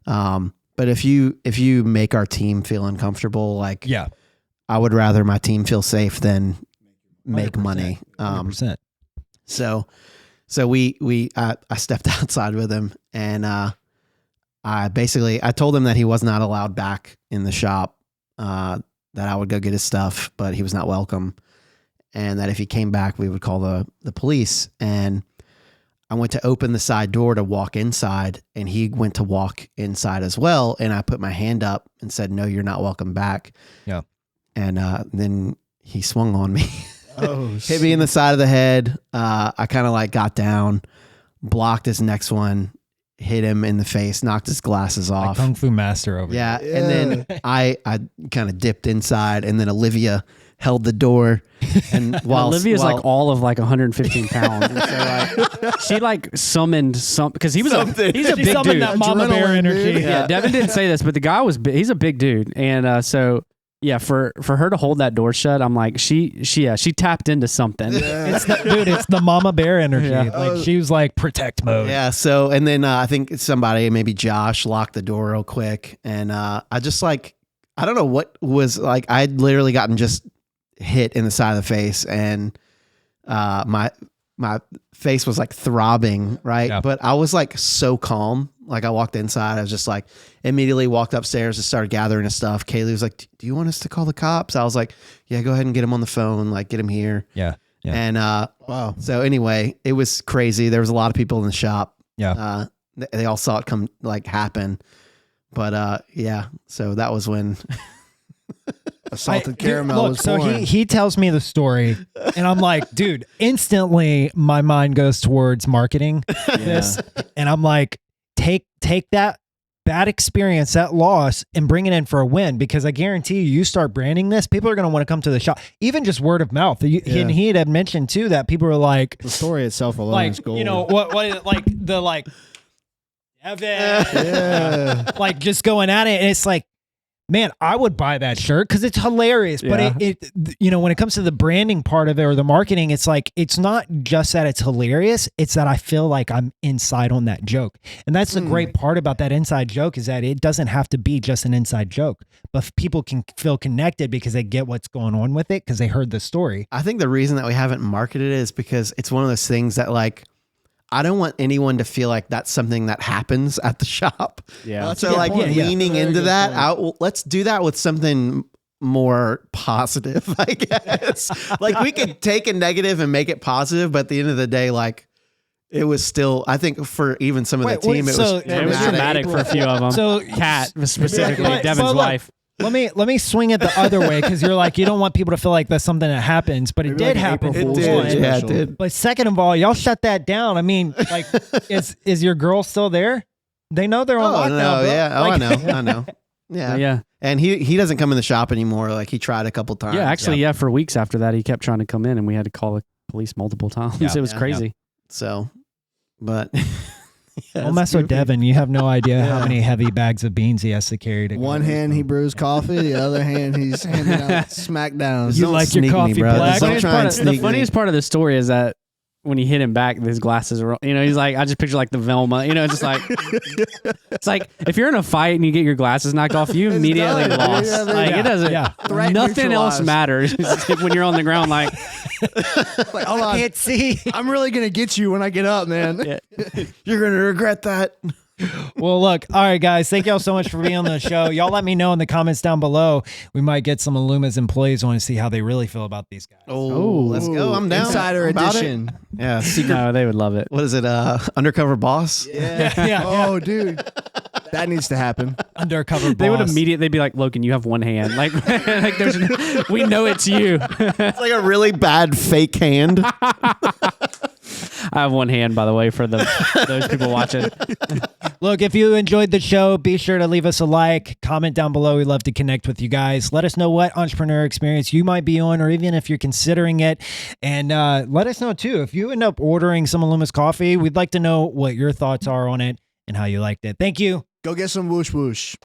But if you make our team feel uncomfortable, like I would rather my team feel safe than make 100%, money. 100%. So I stepped outside with him, and I told him that he was not allowed back in the shop. That I would go get his stuff, but he was not welcome, and that if he came back, we would call the police. And I went to open the side door to walk inside, and he went to walk inside as well. And I put my hand up and said, "No, you're not welcome back." Yeah. And then he swung on me. Oh, hit me in the side of the head. I kind of like got down, blocked his next one, hit him in the face, knocked his glasses off. Like Kung Fu Master over yeah. And then I kind of dipped inside, and then Olivia held the door. And Olivia's like all of like 115 pounds. And so she like summoned because he's a big dude. That mama bear energy. Yeah. Devin didn't say this, but the guy was big. He's a big dude. And so yeah, for her to hold that door shut, I'm like, she tapped into something. Yeah. It's the mama bear energy. Yeah. Like she was like protect mode. Yeah. So, and then I think somebody, maybe Josh, locked the door real quick. And I just like, I don't know what was like, I'd literally gotten just hit in the side of the face, and my face was like throbbing, right? Yeah. But I was like so calm. Like I walked inside, I was just like immediately walked upstairs and started gathering his stuff. Kaylee was like, "Do you want us to call the cops?" I was like, "Yeah, go ahead and get him on the phone, like get him here." Yeah. And wow. So anyway, it was crazy. There was a lot of people in the shop. Yeah. They all saw it come like happen. But yeah, so that was when Salted caramel was born. So he tells me the story, and I'm like, dude, instantly my mind goes towards marketing this, and I'm like, take that bad experience, that loss, and bring it in for a win, because I guarantee you start branding this, people are going to want to come to the shop, even just word of mouth. And he had mentioned too that people were like, the story itself alone like, is gold. you know, what is it, like the like, yeah, like just going at it, and it's like, man, I would buy that shirt because it's hilarious. But it, when it comes to the branding part of it or the marketing, it's like, it's not just that it's hilarious. It's that I feel like I'm inside on that joke. And that's the great part about that inside joke, is that it doesn't have to be just an inside joke, but people can feel connected because they get what's going on with it because they heard the story. I think the reason that we haven't marketed it is because it's one of those things that like, I don't want anyone to feel like that's something that happens at the shop. Yeah. So like leaning into that, let's do that with something more positive, I guess. Like we could take a negative and make it positive, but at the end of the day, like it was still, I think for even some of the team, it was dramatic for a few of them. So Kat specifically, Devin's wife. Let me swing it the other way, because you're like, you don't want people to feel like that's something that happens, but it did happen. It did. Yeah, it did. But second of all, y'all shut that down. I mean, like, is your girl still there? They know they're on lockdown. No, bro. yeah. Like, I know. Yeah. Yeah. And he doesn't come in the shop anymore. Like he tried a couple times. Yeah, actually, for weeks after that, he kept trying to come in, and we had to call the police multiple times. Yeah. It was crazy. So, but don't mess with Devin. You have no idea how many heavy bags of beans he has to carry. One hand he brews coffee, the other hand he's handing out smackdowns. You like your coffee black? The funniest part of the story is that when he hit him back, his glasses were, he's like, I just picture like the Velma, just like, it's like if you're in a fight and you get your glasses knocked off, you immediately lost. It doesn't, nothing else matters when you're on the ground. Like, hold on. I can't see. I'm really going to get you when I get up, man. Yeah. You're going to regret that. Well, look, all right, guys, thank y'all so much for being on the show. Y'all let me know in the comments down below. We might get some of Luma's employees on to see how they really feel about these guys. Oh, let's go. I'm down. Insider edition. Yeah. Secret. No, they would love it. What is it? Undercover boss? Yeah. Oh, dude. That needs to happen. Undercover boss. They would immediately, they'd be like, Logan, you have one hand. Like we know it's you. It's like a really bad fake hand. I have one hand, by the way, for those people watching. Look, if you enjoyed the show, be sure to leave us a like, comment down below. We'd love to connect with you guys. Let us know what entrepreneur experience you might be on, or even if you're considering it. And let us know, too, if you end up ordering some of Luma's coffee, we'd like to know what your thoughts are on it and how you liked it. Thank you. Go get some whoosh whoosh.